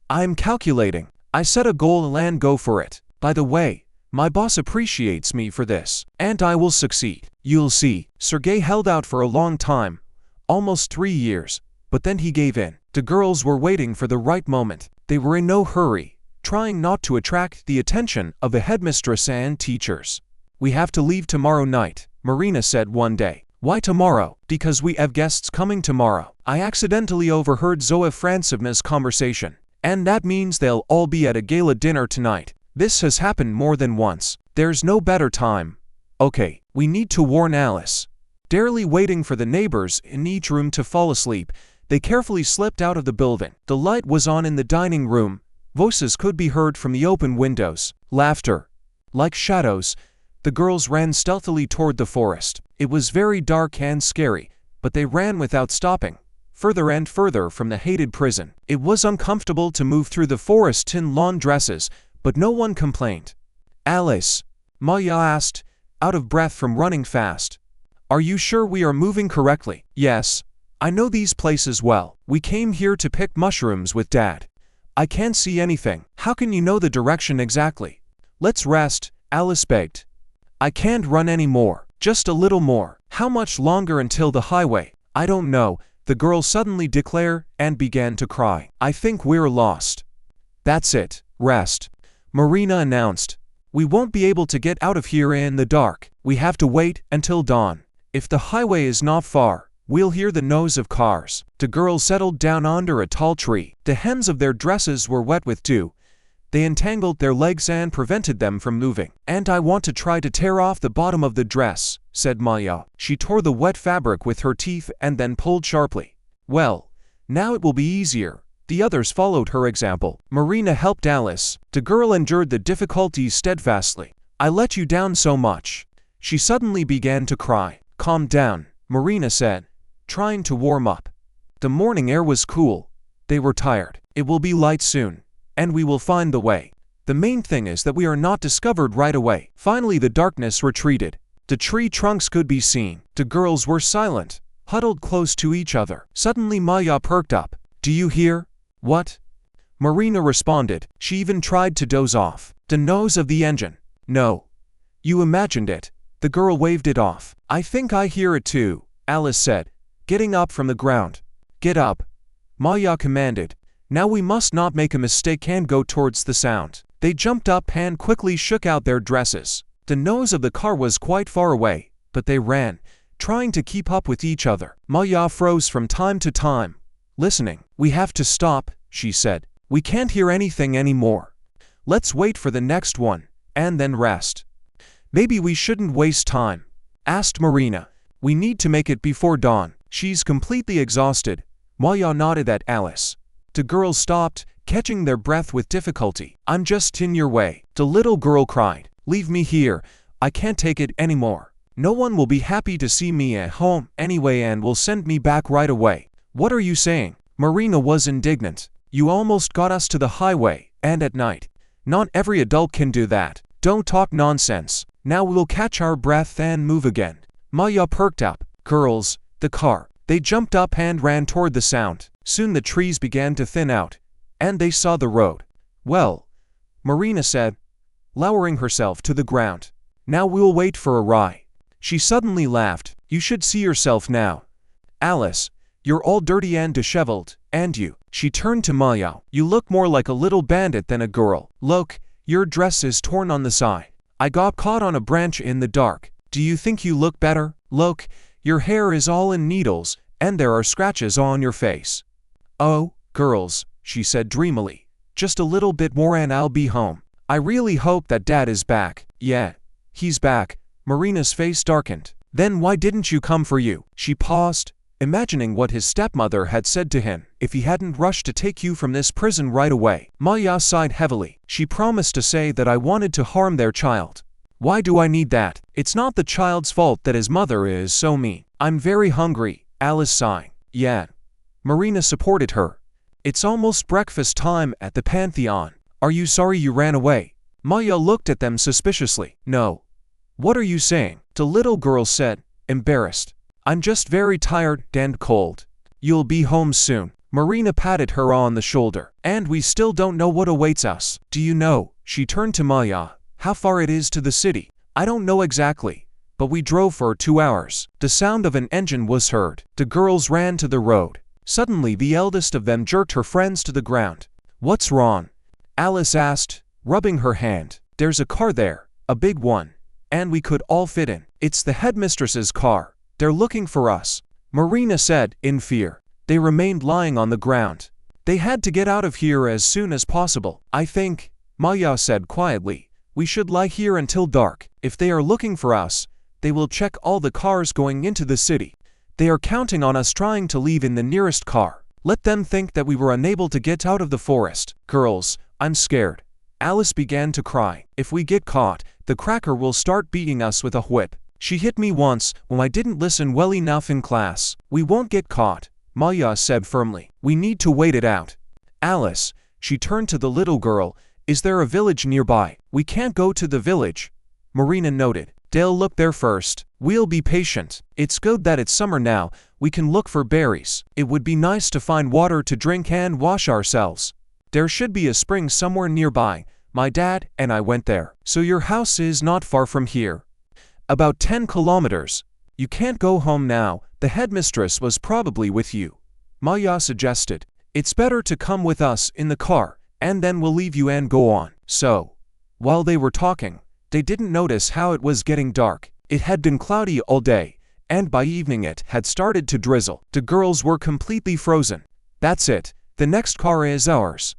I'm calculating. I set a goal and go for it. By the way, my boss appreciates me for this, and I will succeed. You'll see. Sergei held out for a long time, almost 3 years, but then he gave in. The girls were waiting for the right moment. They were in no hurry, trying not to attract the attention of the headmistress and teachers. We have to leave tomorrow night, Marina said one day. Why tomorrow? Because we have guests coming tomorrow. I accidentally overheard Zoe Francevna's conversation, and that means they'll all be at a gala dinner tonight. This has happened more than once. There's no better time. Okay, we need to warn Alice. Barely waiting for the neighbors in each room to fall asleep, they carefully slipped out of the building. The light was on in the dining room. Voices could be heard from the open windows. Laughter. Like shadows, the girls ran stealthily toward the forest. It was very dark and scary, but they ran without stopping, further and further from the hated prison. It was uncomfortable to move through the forest in lawn dresses, but no one complained. Alice, Maja asked, out of breath from running fast. Are you sure we are moving correctly? Yes. I know these places well. We came here to pick mushrooms with Dad. I can't see anything. How can you know the direction exactly? Let's rest, Alice begged. I can't run anymore. Just a little more. How much longer until the highway? I don't know, the girl suddenly declared and began to cry. I think we're lost. That's it. Rest. Marina announced. We won't be able to get out of here in the dark. We have to wait until dawn. If the highway is not far, we'll hear the noise of cars. The girls settled down under a tall tree. The hems of their dresses were wet with dew. They entangled their legs and prevented them from moving. And I want to try to tear off the bottom of the dress, said Maja. She tore the wet fabric with her teeth and then pulled sharply. Well, now it will be easier. The others followed her example. Marina helped Alice. The girl endured the difficulties steadfastly. I let you down so much. She suddenly began to cry. Calm down, Marina said, trying to warm up. The morning air was cool. They were tired. It will be light soon, and we will find the way. The main thing is that we are not discovered right away. Finally the darkness retreated. The tree trunks could be seen. The girls were silent, huddled close to each other. Suddenly Maja perked up. Do you hear? What? Marina responded. She even tried to doze off. The nose of the engine. No. You imagined it. The girl waved it off. I think I hear it too, Alice said, getting up from the ground. Get up, Maja commanded. Now we must not make a mistake and go towards the sound. They jumped up and quickly shook out their dresses. The nose of the car was quite far away, but they ran, trying to keep up with each other. Maja froze from time to time, listening. We have to stop, she said. We can't hear anything anymore. Let's wait for the next one, and then rest. Maybe we shouldn't waste time, asked Marina. We need to make it before dawn. She's completely exhausted. Maja nodded at Alice. The girls stopped, catching their breath with difficulty. I'm just in your way, the little girl cried. Leave me here. I can't take it anymore. No one will be happy to see me at home anyway and will send me back right away. What are you saying? Marina was indignant. You almost got us to the highway, and at night. Not every adult can do that. Don't talk nonsense. Now we'll catch our breath and move again. Maja perked up. Girls, the car. They jumped up and ran toward the sound. Soon the trees began to thin out, and they saw the road. Well, Marina said, lowering herself to the ground. Now we'll wait for a ride. She suddenly laughed. You should see yourself now. Alice, you're all dirty and disheveled, and you. She turned to Maja. You look more like a little bandit than a girl. Look, your dress is torn on the side. I got caught on a branch in the dark. Do you think you look better? Look, your hair is all in needles, and there are scratches on your face. Oh, girls, she said dreamily. Just a little bit more and I'll be home. I really hope that Dad is back. Yeah, he's back. Marina's face darkened. Then why didn't you come for you? She paused, imagining what his stepmother had said to him if he hadn't rushed to take you from this prison right away. Maja sighed heavily. She promised to say that I wanted to harm their child. Why do I need that? It's not the child's fault that his mother is so mean. I'm very hungry, Alice sighing. Yeah. Marina supported her. It's almost breakfast time at the Pantheon. Are you sorry you ran away? Maja looked at them suspiciously. No. What are you saying? The little girl said, embarrassed. I'm just very tired and cold. You'll be home soon. Marina patted her on the shoulder. And we still don't know what awaits us. Do you know? She turned to Maja. How far it is to the city? I don't know exactly, but we drove for 2 hours. The sound of an engine was heard. The girls ran to the road. Suddenly the eldest of them jerked her friends to the ground. What's wrong? Alice asked, rubbing her hand. There's a car there, a big one, and we could all fit in. It's the headmistress's car. They're looking for us, Marina said, in fear. They remained lying on the ground. They had to get out of here as soon as possible. I think, Maja said quietly, we should lie here until dark. If they are looking for us, they will check all the cars going into the city. They are counting on us trying to leave in the nearest car. Let them think that we were unable to get out of the forest. Girls, I'm scared. Alice began to cry. If we get caught, the cracker will start beating us with a whip. She hit me once when I didn't listen well enough in class. We won't get caught, Maja said firmly. We need to wait it out. Alice, she turned to the little girl, is there a village nearby? We can't go to the village, Marina noted. They'll look there first. We'll be patient. It's good that it's summer now. We can look for berries. It would be nice to find water to drink and wash ourselves. There should be a spring somewhere nearby. My dad and I went there. So your house is not far from here. About 10 kilometers. You can't go home now. The headmistress was probably with you, Maja suggested. It's better to come with us in the car, and then we'll leave you and go on. So, while they were talking, they didn't notice how it was getting dark. It had been cloudy all day, and by evening it had started to drizzle. The girls were completely frozen. "That's it. The next car is ours,"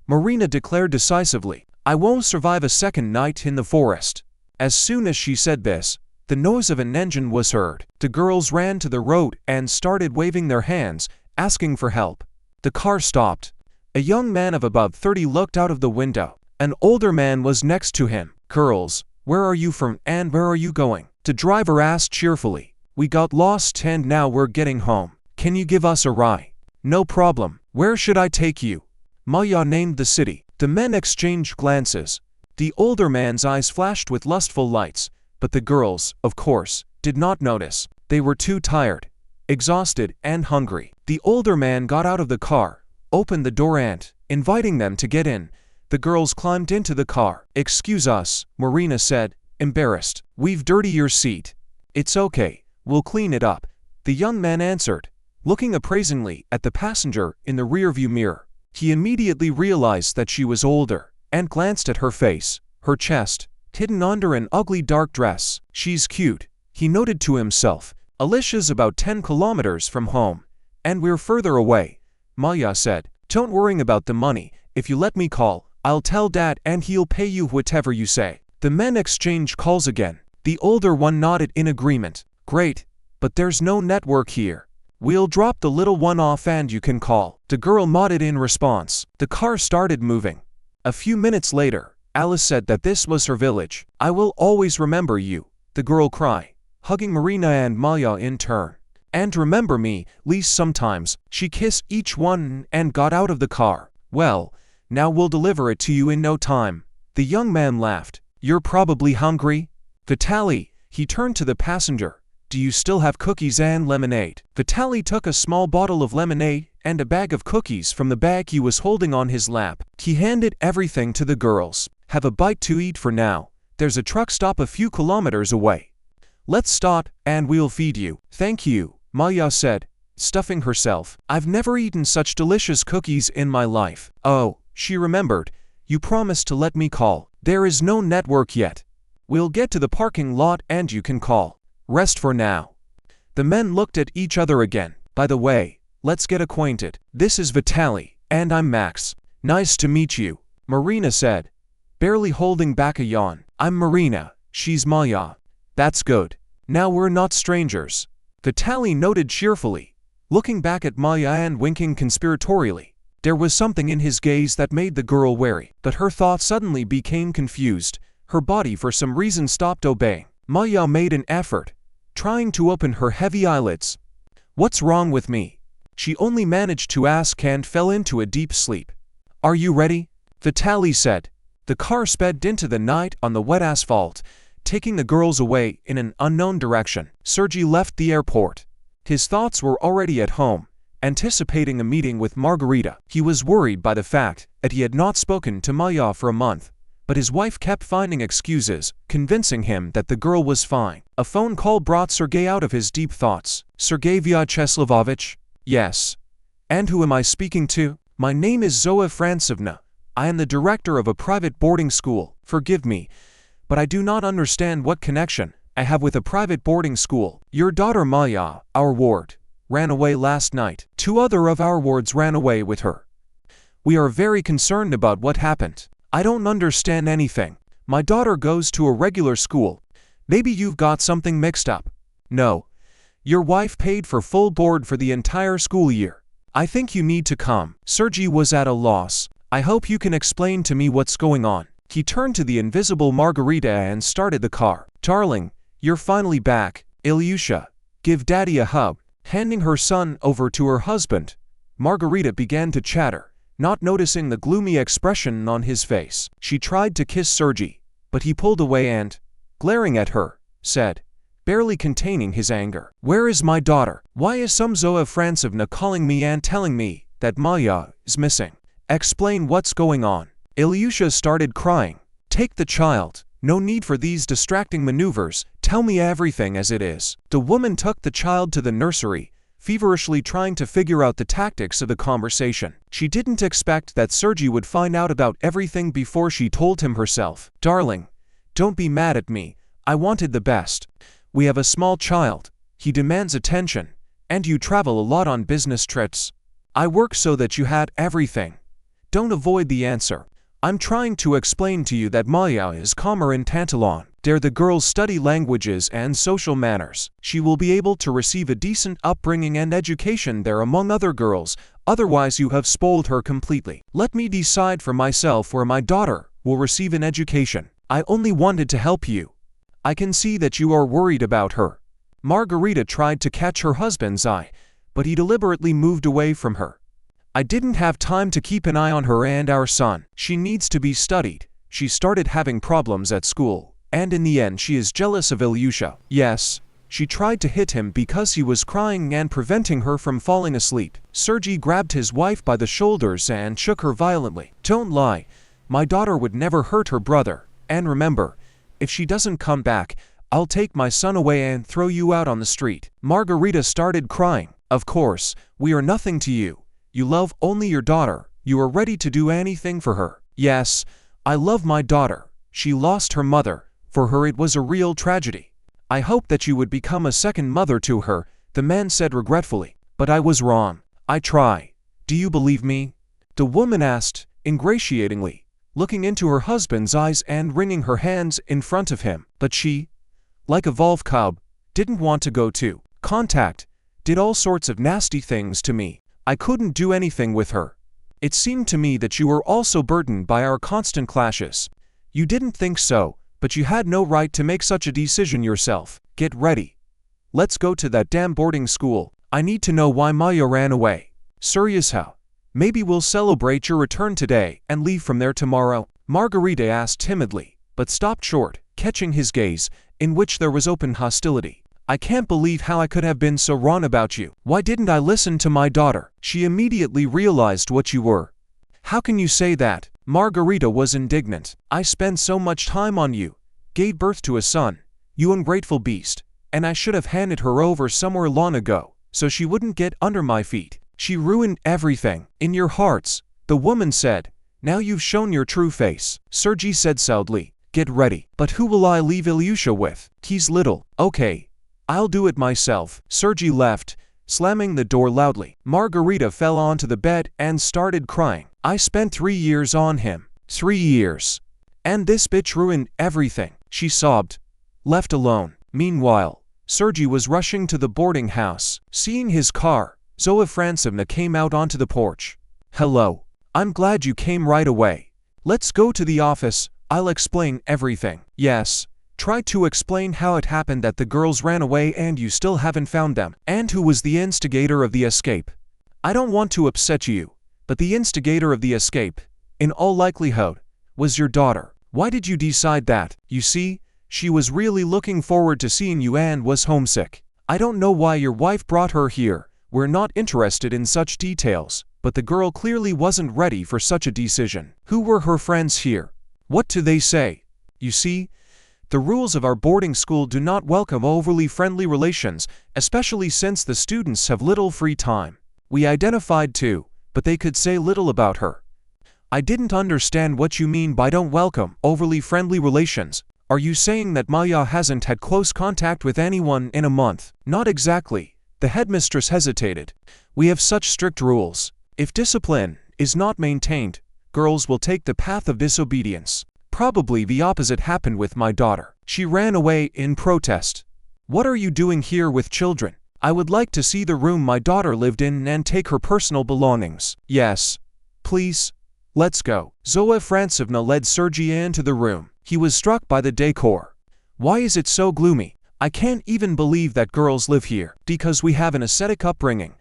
Marina declared decisively. "I won't survive a second night in the forest." As soon as she said this, the noise of an engine was heard. The girls ran to the road and started waving their hands, asking for help. The car stopped. A young man of about 30 looked out of the window. An older man was next to him. "Girls, where are you from and where are you going?" The driver asked cheerfully. "We got lost and now we're getting home. Can you give us a ride?" "No problem. Where should I take you?" Maja named the city. The men exchanged glances. The older man's eyes flashed with lustful lights, but the girls, of course, did not notice. They were too tired, exhausted, and hungry. The older man got out of the car, opened the door and, inviting them to get in, the girls climbed into the car. "Excuse us," Marina said, embarrassed. "We've dirtied your seat." "It's okay, we'll clean it up," the young man answered, looking appraisingly at the passenger in the rearview mirror. He immediately realized that she was older, and glanced at her face, her chest, hidden under an ugly dark dress. "She's cute," he noted to himself. "Alicia's about 10 kilometers from home, and we're further away," Maja said. "Don't worry about the money. If you let me call, I'll tell Dad and he'll pay you whatever you say." The men exchanged calls again. The older one nodded in agreement. "Great, but there's no network here. We'll drop the little one off and you can call." The girl nodded in response. The car started moving. A few minutes later, Alice said that this was her village. "I will always remember you," the girl cried, hugging Marina and Maja in turn. "And remember me, least sometimes." She kissed each one and got out of the car. "Well, now we'll deliver it to you in no time." The young man laughed. "You're probably hungry?" "Vitaly," he turned to the passenger, "do you still have cookies and lemonade?" Vitaly took a small bottle of lemonade and a bag of cookies from the bag he was holding on his lap. He handed everything to the girls. "Have a bite to eat for now. There's a truck stop a few kilometers away. Let's stop and we'll feed you." "Thank you," Maja said, stuffing herself. "I've never eaten such delicious cookies in my life." "Oh," she remembered, "you promised to let me call. There is no network yet. We'll get to the parking lot and you can call. Rest for now." The men looked at each other again. "By the way, let's get acquainted. This is Vitaly, and I'm Max." "Nice to meet you," Marina said, barely holding back a yawn. "I'm Marina, she's Maja." "That's good. Now we're not strangers," Vitaly noted cheerfully, looking back at Maja and winking conspiratorially. There was something in his gaze that made the girl wary, but her thoughts suddenly became confused. Her body for some reason stopped obeying. Maja made an effort, trying to open her heavy eyelids. "What's wrong with me?" she only managed to ask and fell into a deep sleep. "Are you ready?" Vitaly said. The car sped into the night on the wet asphalt, taking the girls away in an unknown direction. Sergei left the airport. His thoughts were already at home, anticipating a meeting with Margarita. He was worried by the fact that he had not spoken to Maja for a month, but his wife kept finding excuses, convincing him that the girl was fine. A phone call brought Sergei out of his deep thoughts. "Sergei Vyacheslavovich?" "Yes. And who am I speaking to?" "My name is Zoa Francevna. I am the director of a private boarding school. Forgive me, but I do not understand what connection I have with a private boarding school. Your daughter Maja, our ward, ran away last night. 2 other of our wards ran away with her. We are very concerned about what happened. I don't understand anything. My daughter goes to a regular school. Maybe you've got something mixed up." "No. Your wife paid for full board for the entire school year. I think you need to come." Sergei was at a loss. "I hope you can explain to me what's going on." He turned to the invisible Margarita and started the car. "Darling, you're finally back. Ilyusha, give Daddy a hug." Handing her son over to her husband, Margarita began to chatter, not noticing the gloomy expression on his face. She tried to kiss Sergei, but he pulled away and, glaring at her, said, barely containing his anger, "Where is my daughter? Why is some Zoa Francevna calling me and telling me that Maja is missing? Explain what's going on." Ilyusha started crying. "Take the child. No need for these distracting maneuvers. Tell me everything as it is." The woman took the child to the nursery, feverishly trying to figure out the tactics of the conversation. She didn't expect that Sergei would find out about everything before she told him herself. "Darling, don't be mad at me. I wanted the best. We have a small child. He demands attention, and you travel a lot on business trips. I work so that you had everything. Don't avoid the answer. I'm trying to explain to you that Maja is calmer in Tantalon. There the girls study languages and social manners. She will be able to receive a decent upbringing and education there among other girls, otherwise you have spoiled her completely. Let me decide for myself where my daughter will receive an education. I only wanted to help you. I can see that you are worried about her. Margarita tried to catch her husband's eye, but he deliberately moved away from her. I didn't have time to keep an eye on her and our son. She needs to be studied. She started having problems at school, and in the end she is jealous of Ilyusha. Yes, she tried to hit him because he was crying and preventing her from falling asleep. Sergei grabbed his wife by the shoulders and shook her violently. Don't lie. My daughter would never hurt her brother. And remember, if she doesn't come back, I'll take my son away and throw you out on the street. Margarita started crying. Of course, we are nothing to you. You love only your daughter. You are ready to do anything for her. Yes, I love my daughter. She lost her mother. For her it was a real tragedy. I hoped that you would become a second mother to her, the man said regretfully. But I was wrong. I try. Do you believe me? The woman asked, ingratiatingly, looking into her husband's eyes and wringing her hands in front of him. But she, like a wolf cub, didn't want to go to contact, did all sorts of nasty things to me. I couldn't do anything with her. It seemed to me that you were also burdened by our constant clashes. You didn't think so, but you had no right to make such a decision yourself. Get ready. Let's go to that damn boarding school. I need to know why Maja ran away. Seriously, maybe we'll celebrate your return today and leave from there tomorrow. Margarita asked timidly, but stopped short, catching his gaze, in which there was open hostility. I can't believe how I could have been so wrong about you. Why didn't I listen to my daughter? She immediately realized what you were. How can you say that? Margarita was indignant. I spent so much time on you, gave birth to a son, you ungrateful beast, and I should have handed her over somewhere long ago, so she wouldn't get under my feet. She ruined everything. In your hearts, the woman said. Now you've shown your true face. Sergei said sadly. Get ready. But who will I leave Ilyusha with? He's little. Okay. I'll do it myself. Sergei left, slamming the door loudly. Margarita fell onto the bed and started crying. I spent 3 years on him. 3 years. And this bitch ruined everything. She sobbed. Left alone. Meanwhile, Sergei was rushing to the boarding house. Seeing his car, Zoe Francevna came out onto the porch. Hello. I'm glad you came right away. Let's go to the office. I'll explain everything. Yes. Try to explain how it happened that the girls ran away and you still haven't found them, and who was the instigator of the escape. I don't want to upset you, but the instigator of the escape, in all likelihood, was your daughter. Why did you decide that? You see, she was really looking forward to seeing you and was homesick. I don't know why your wife brought her here. We're not interested in such details, but the girl clearly wasn't ready for such a decision. Who were her friends here? What do they say? You see, the rules of our boarding school do not welcome overly friendly relations, especially since the students have little free time. We identified too, but they could say little about her. I didn't understand what you mean by don't welcome overly friendly relations. Are you saying that Maja hasn't had close contact with anyone in a month? Not exactly. The headmistress hesitated. We have such strict rules. If discipline is not maintained, girls will take the path of disobedience. Probably the opposite happened with my daughter. She ran away in protest. What are you doing here with children? I would like to see the room my daughter lived in and take her personal belongings. Yes. Please. Let's go. Zoe Francevna led Sergei into the room. He was struck by the decor. Why is it so gloomy? I can't even believe that girls live here. Because we have an ascetic upbringing.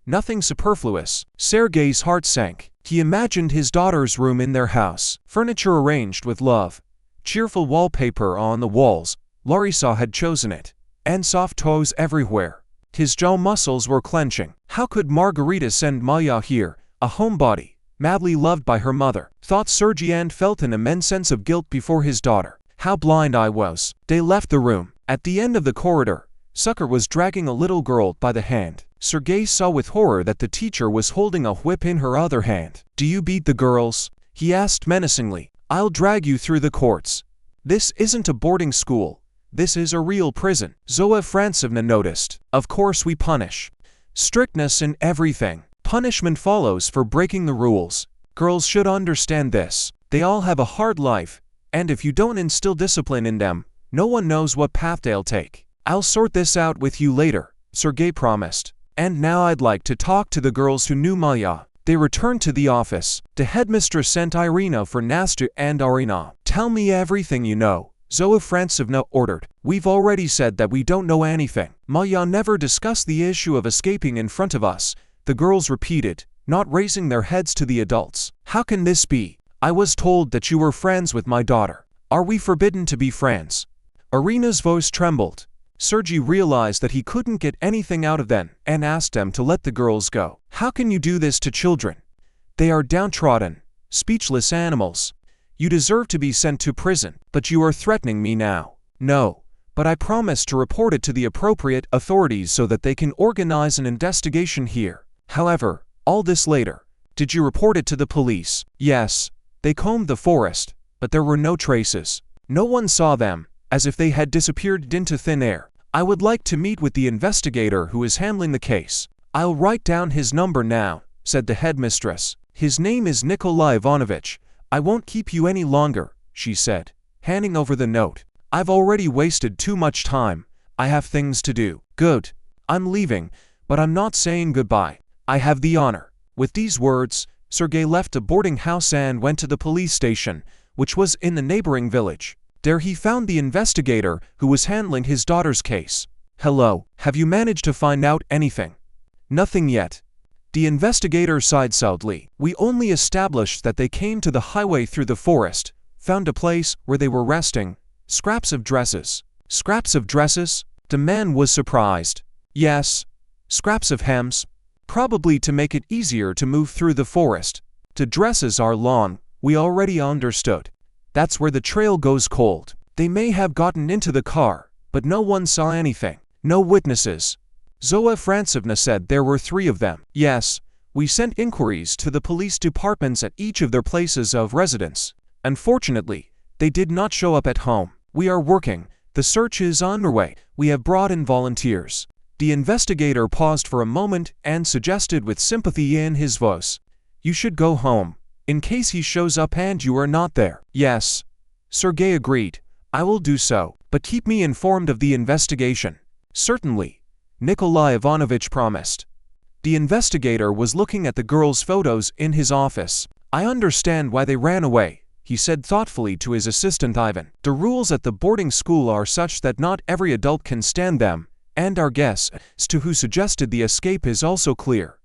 Nothing superfluous. Sergei's heart sank. He imagined his daughter's room in their house. Furniture arranged with love. Cheerful wallpaper on the walls. Larissa had chosen it. And soft toes everywhere. His jaw muscles were clenching. How could Margarita send Maja here, a homebody, madly loved by her mother? Thought Sergei and felt an immense sense of guilt before his daughter. How blind I was. They left the room. At the end of the corridor, Sucker was dragging a little girl by the hand. Sergei saw with horror that the teacher was holding a whip in her other hand. Do you beat the girls? He asked menacingly. I'll drag you through the courts. This isn't a boarding school. This is a real prison. Zoa Francevna noticed. Of course we punish. Strictness in everything. Punishment follows for breaking the rules. Girls should understand this. They all have a hard life, and if you don't instill discipline in them, no one knows what path they'll take. I'll sort this out with you later, Sergei promised. And now I'd like to talk to the girls who knew Maja. They returned to the office. The headmistress sent Irina for Nastya and Arina. Tell me everything you know, Zoa Francevna ordered. We've already said that we don't know anything. Maja never discussed the issue of escaping in front of us, the girls repeated, not raising their heads to the adults. How can this be? I was told that you were friends with my daughter. Are we forbidden to be friends? Irina's voice trembled. Sergei realized that he couldn't get anything out of them and asked them to let the girls go. How can you do this to children? They are downtrodden, speechless animals. You deserve to be sent to prison, but you are threatening me now. No, but I promise to report it to the appropriate authorities so that they can organize an investigation here. However, all this later. Did you report it to the police? Yes. They combed the forest, but there were no traces. No one saw them, as if they had disappeared into thin air. I would like to meet with the investigator who is handling the case. I'll write down his number now, said the headmistress. His name is Nikolai Ivanovich. I won't keep you any longer, she said, handing over the note. I've already wasted too much time. I have things to do. Good. I'm leaving, but I'm not saying goodbye. I have the honor. With these words, Sergei left the boarding house and went to the police station, which was in the neighboring village. There he found the investigator who was handling his daughter's case. Hello, have you managed to find out anything? Nothing yet. The investigator sighed sadly. We only established that they came to the highway through the forest, found a place where they were resting. Scraps of dresses. Scraps of dresses? The man was surprised. Yes. Scraps of hems. Probably to make it easier to move through the forest. The dresses are long, we already understood. That's where the trail goes cold. They may have gotten into the car, but no one saw anything. No witnesses. Zoa Francevna said there were 3 of them. Yes, we sent inquiries to the police departments at each of their places of residence. Unfortunately, they did not show up at home. We are working. The search is underway. We have brought in volunteers. The investigator paused for a moment and suggested with sympathy in his voice, you should go home, in case he shows up and you are not there. Yes. Sergei agreed. I will do so, but keep me informed of the investigation. Certainly. Nikolai Ivanovich promised. The investigator was looking at the girls' photos in his office. I understand why they ran away, he said thoughtfully to his assistant Ivan. The rules at the boarding school are such that not every adult can stand them. And our guess as to who suggested the escape is also clear.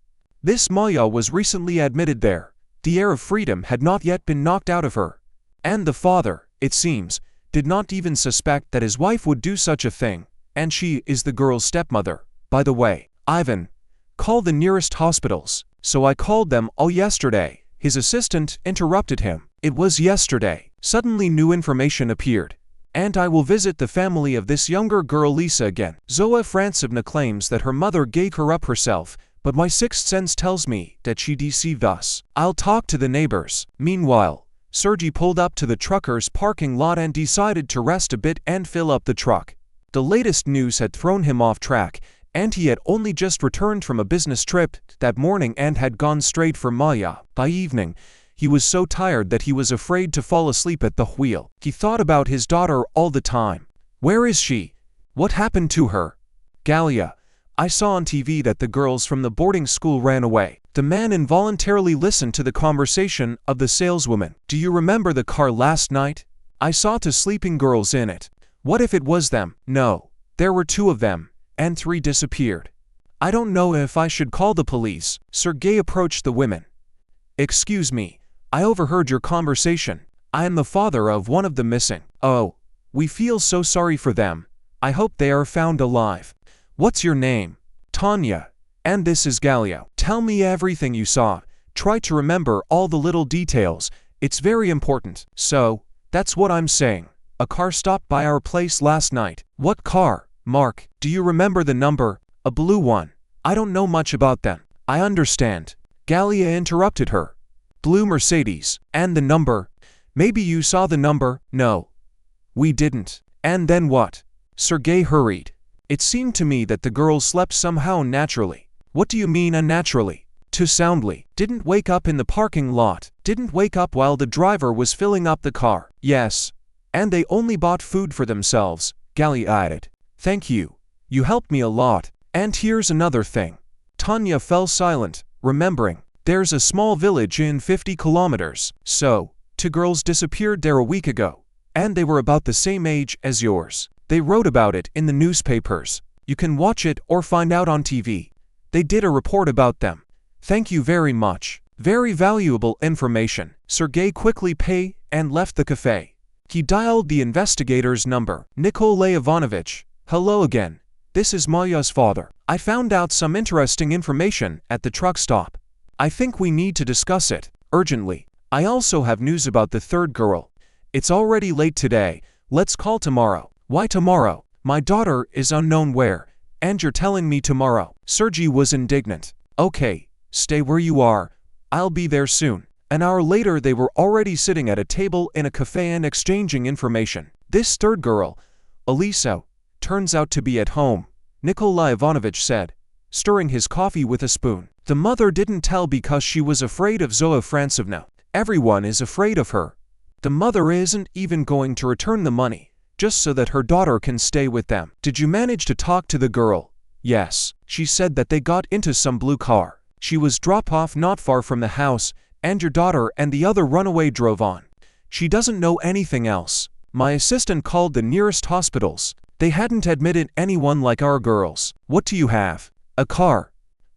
This Maja was recently admitted there. The air of freedom had not yet been knocked out of her. And the father, it seems, did not even suspect that his wife would do such a thing. And she is the girl's stepmother. By the way, Ivan, call the nearest hospitals. So I called them all yesterday. His assistant interrupted him. It was yesterday. Suddenly new information appeared. And I will visit the family of this younger girl Lisa again. Zoa Francevna claims that her mother gave her up herself, but my sixth sense tells me that she deceived us. I'll talk to the neighbors. Meanwhile, Sergei pulled up to the trucker's parking lot and decided to rest a bit and fill up the truck. The latest news had thrown him off track, and he had only just returned from a business trip that morning and had gone straight for Maja. By evening, he was so tired that he was afraid to fall asleep at the wheel. He thought about his daughter all the time. Where is she? What happened to her? Galia, I saw on TV that the girls from the boarding school ran away. The man involuntarily listened to the conversation of the saleswoman. Do you remember the car last night? I saw 2 sleeping girls in it. What if it was them? No, there were 2 of them, and 3 disappeared. I don't know if I should call the police. Sergei approached the women. Excuse me. I overheard your conversation. I am the father of one of the missing. Oh, we feel so sorry for them. I hope they are found alive. What's your name? Tanya. And this is Galio. Tell me everything you saw. Try to remember all the little details. It's very important. So, that's what I'm saying. A car stopped by our place last night. What car? Mark, do you remember the number? A blue one. I don't know much about them. I understand. Galia interrupted her. Blue Mercedes. And the number? Maybe you saw the number? No. We didn't. And then what? Sergei hurried. It seemed to me that the girls slept somehow naturally. What do you mean unnaturally? Too soundly. Didn't wake up in the parking lot. Didn't wake up while the driver was filling up the car. Yes. And they only bought food for themselves, Gali added. Thank you. You helped me a lot. And here's another thing. Tanya fell silent, remembering. There's a small village in 50 kilometers. So, 2 girls disappeared there a week ago. And they were about the same age as yours. They wrote about it in the newspapers. You can watch it or find out on TV. They did a report about them. Thank you very much. Very valuable information. Sergei quickly paid and left the cafe. He dialed the investigator's number. Nikolay Ivanovich. Hello again. This is Maya's father. I found out some interesting information at the truck stop. I think we need to discuss it, urgently. I also have news about the 3rd girl. It's already late today. Let's call tomorrow. Why tomorrow? My daughter is unknown where. And you're telling me tomorrow. Sergei was indignant. Okay, stay where you are. I'll be there soon. An hour later they were already sitting at a table in a cafe and exchanging information. This 3rd girl, Elisa, turns out to be at home, Nikolay Ivanovich said, stirring his coffee with a spoon. The mother didn't tell because she was afraid of Zoya Francevna. Everyone is afraid of her. The mother isn't even going to return the money, just so that her daughter can stay with them. Did you manage to talk to the girl? Yes. She said that they got into some blue car. She was dropped off not far from the house, and your daughter and the other runaway drove on. She doesn't know anything else. My assistant called the nearest hospitals. They hadn't admitted anyone like our girls. What do you have? A car.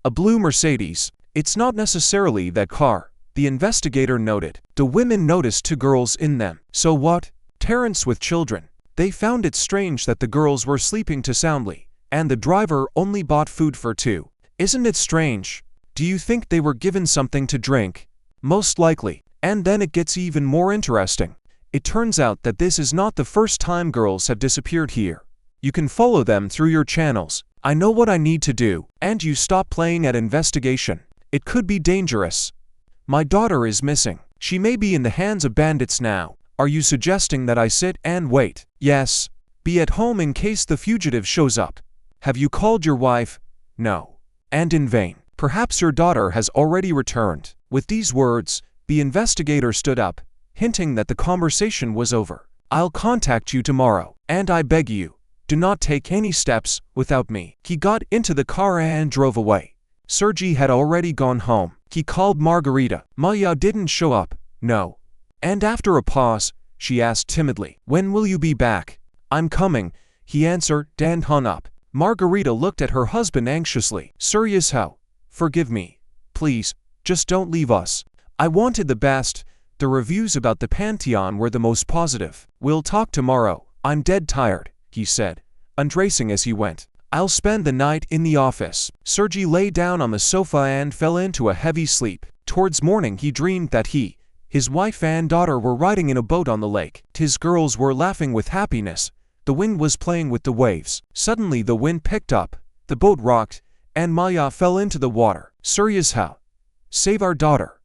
A blue Mercedes. It's not necessarily that car, the investigator noted. The women noticed 2 girls in them. So what? Parents with children. They found it strange that the girls were sleeping too soundly, and the driver only bought food for 2. Isn't it strange? Do you think they were given something to drink? Most likely. And then it gets even more interesting. It turns out that this is not the first time girls have disappeared here. You can follow them through your channels. I know what I need to do. And you stop playing at investigation. It could be dangerous. My daughter is missing. She may be in the hands of bandits now. Are you suggesting that I sit and wait? Yes. Be at home in case the fugitive shows up. Have you called your wife? No. And in vain. Perhaps your daughter has already returned. With these words, the investigator stood up, hinting that the conversation was over. I'll contact you tomorrow. And I beg you, do not take any steps without me. He got into the car and drove away. Sergei had already gone home. He called Margarita. Maja didn't show up. No. And after a pause, she asked timidly, when will you be back? I'm coming, he answered, and hung up. Margarita looked at her husband anxiously. Seriously, forgive me. Please, just don't leave us. I wanted the best. The reviews about the Pantheon were the most positive. We'll talk tomorrow. I'm dead tired, he said, undressing as he went. I'll spend the night in the office. Sergei lay down on the sofa and fell into a heavy sleep. Towards morning he dreamed that he, his wife and daughter were riding in a boat on the lake. His girls were laughing with happiness. The wind was playing with the waves. Suddenly the wind picked up, the boat rocked, and Maja fell into the water. Seriously, save our daughter.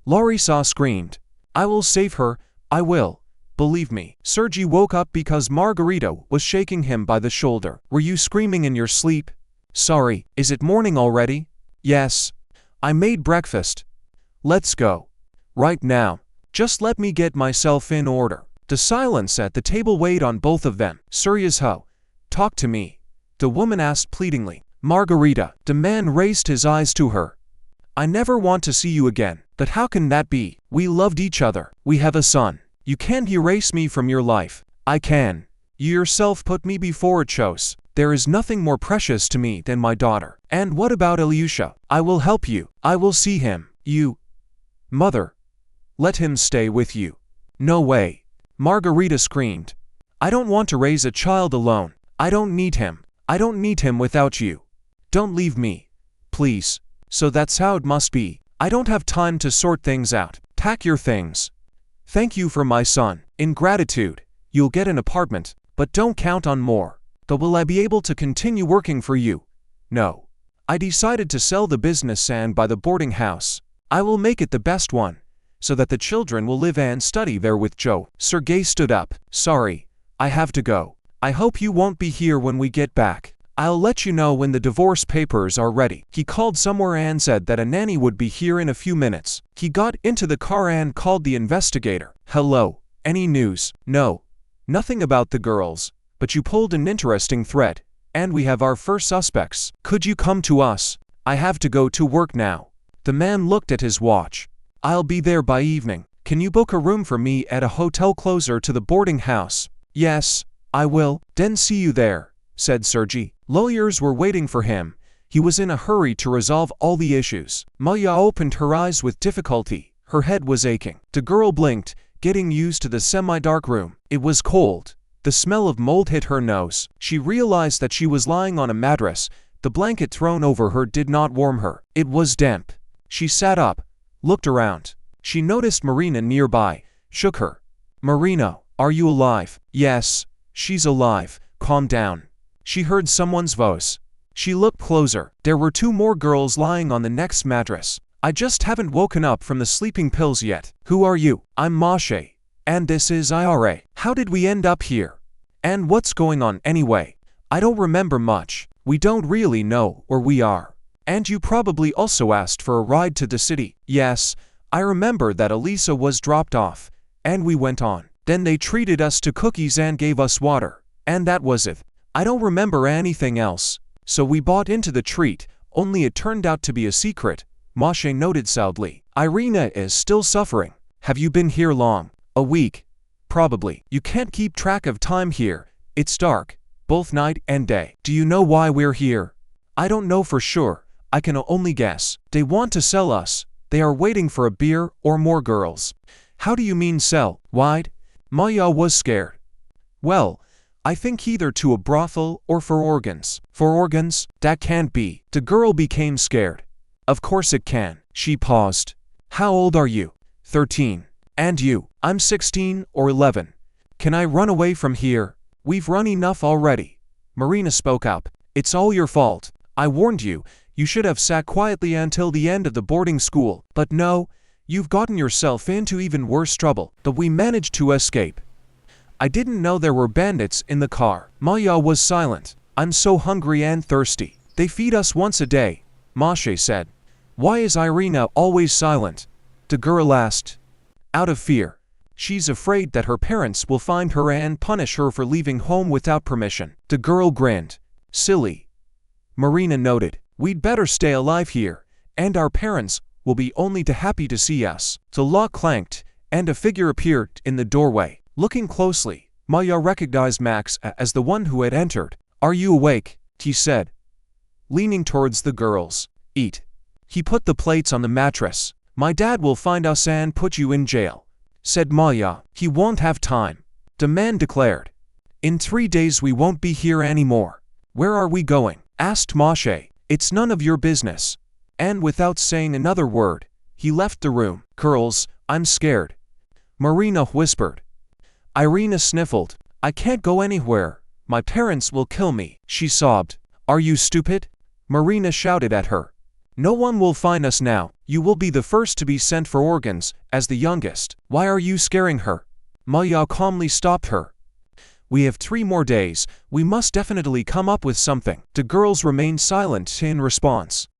Larisa screamed. I will save her, I will. Believe me. Sergei woke up because Margarita was shaking him by the shoulder. Were you screaming in your sleep? Sorry, is it morning already? Yes. I made breakfast. Let's go. Right now. Just let me get myself in order. The silence at the table weighed on both of them. Seriously, talk to me, the woman asked pleadingly. Margarita. The man raised his eyes to her. I never want to see you again. But how can that be? We loved each other. We have a son. You can't erase me from your life. I can. You yourself put me before a choice. There is nothing more precious to me than my daughter. And what about Ilyusha? I will help you. I will see him. You. Mother. Let him stay with you. No way. Margarita screamed. I don't want to raise a child alone. I don't need him. I don't need him without you. Don't leave me. Please. So that's how it must be. I don't have time to sort things out. Pack your things. Thank you for my son. In gratitude, you'll get an apartment, but don't count on more. But will I be able to continue working for you? No. I decided to sell the business and buy the boarding house. I will make it the best one, so that the children will live and study there with Joe. Sergei stood up. Sorry, I have to go. I hope you won't be here when we get back. I'll let you know when the divorce papers are ready. He called somewhere and said that a nanny would be here in a few minutes. He got into the car and called the investigator. Hello, any news? No, nothing about the girls, but you pulled an interesting thread, and we have our first suspects. Could you come to us? I have to go to work now. The man looked at his watch. I'll be there by evening. Can you book a room for me at a hotel closer to the boarding house? Yes, I will. Then see you there, said Sergey. Lawyers were waiting for him. He was in a hurry to resolve all the issues. Maja opened her eyes with difficulty. Her head was aching. The girl blinked, getting used to the semi-dark room. It was cold. The smell of mold hit her nose. She realized that she was lying on a mattress. The blanket thrown over her did not warm her. It was damp. She sat up, looked around. She noticed Marina nearby, shook her. Marina, are you alive? Yes, she's alive. Calm down. She heard someone's voice. She looked closer. There were 2 more girls lying on the next mattress. I just haven't woken up from the sleeping pills yet. Who are you? I'm Maja. And this is Ira. How did we end up here? And what's going on anyway? I don't remember much. We don't really know where we are. And you probably also asked for a ride to the city. Yes, I remember that Elisa was dropped off, and we went on. Then they treated us to cookies and gave us water. And that was it. I don't remember anything else. So we bought into the treat, only it turned out to be a secret, Maja noted sadly. Irina is still suffering. Have you been here long? A week. Probably. You can't keep track of time here. It's dark, both night and day. Do you know why we're here? I don't know for sure. I can only guess. They want to sell us. They are waiting for a beer or more girls. How do you mean sell? Why? Maja was scared. Well, I think either to a brothel or for organs. For organs? That can't be. The girl became scared. Of course it can. She paused. How old are you? 13. And you? I'm 16 or 11. Can I run away from here? We've run enough already. Marina spoke up. It's all your fault. I warned you. You should have sat quietly until the end of the boarding school. But no, you've gotten yourself into even worse trouble. But we managed to escape. I didn't know there were bandits in the car. Maja was silent. I'm so hungry and thirsty. They feed us once a day, Maja said. Why is Irina always silent? The girl asked. Out of fear. She's afraid that her parents will find her and punish her for leaving home without permission. The girl grinned. Silly. Marina noted. We'd better stay alive here, and our parents will be only too happy to see us. The lock clanked, and a figure appeared in the doorway. Looking closely, Maja recognized Max as the one who had entered. Are you awake? He said, leaning towards the girls. Eat. He put the plates on the mattress. My dad will find us and put you in jail, said Maja. He won't have time, the man declared. In 3 days we won't be here anymore. Where are we going? Asked Maja. It's none of your business. And without saying another word, he left the room. Girls, I'm scared, Marina whispered. Irina sniffled. I can't go anywhere. My parents will kill me, she sobbed. Are you stupid? Marina shouted at her. No one will find us now. You will be the first to be sent for organs, as the youngest. Why are you scaring her? Maja calmly stopped her. We have 3 more days. We must definitely come up with something. The girls remained silent in response.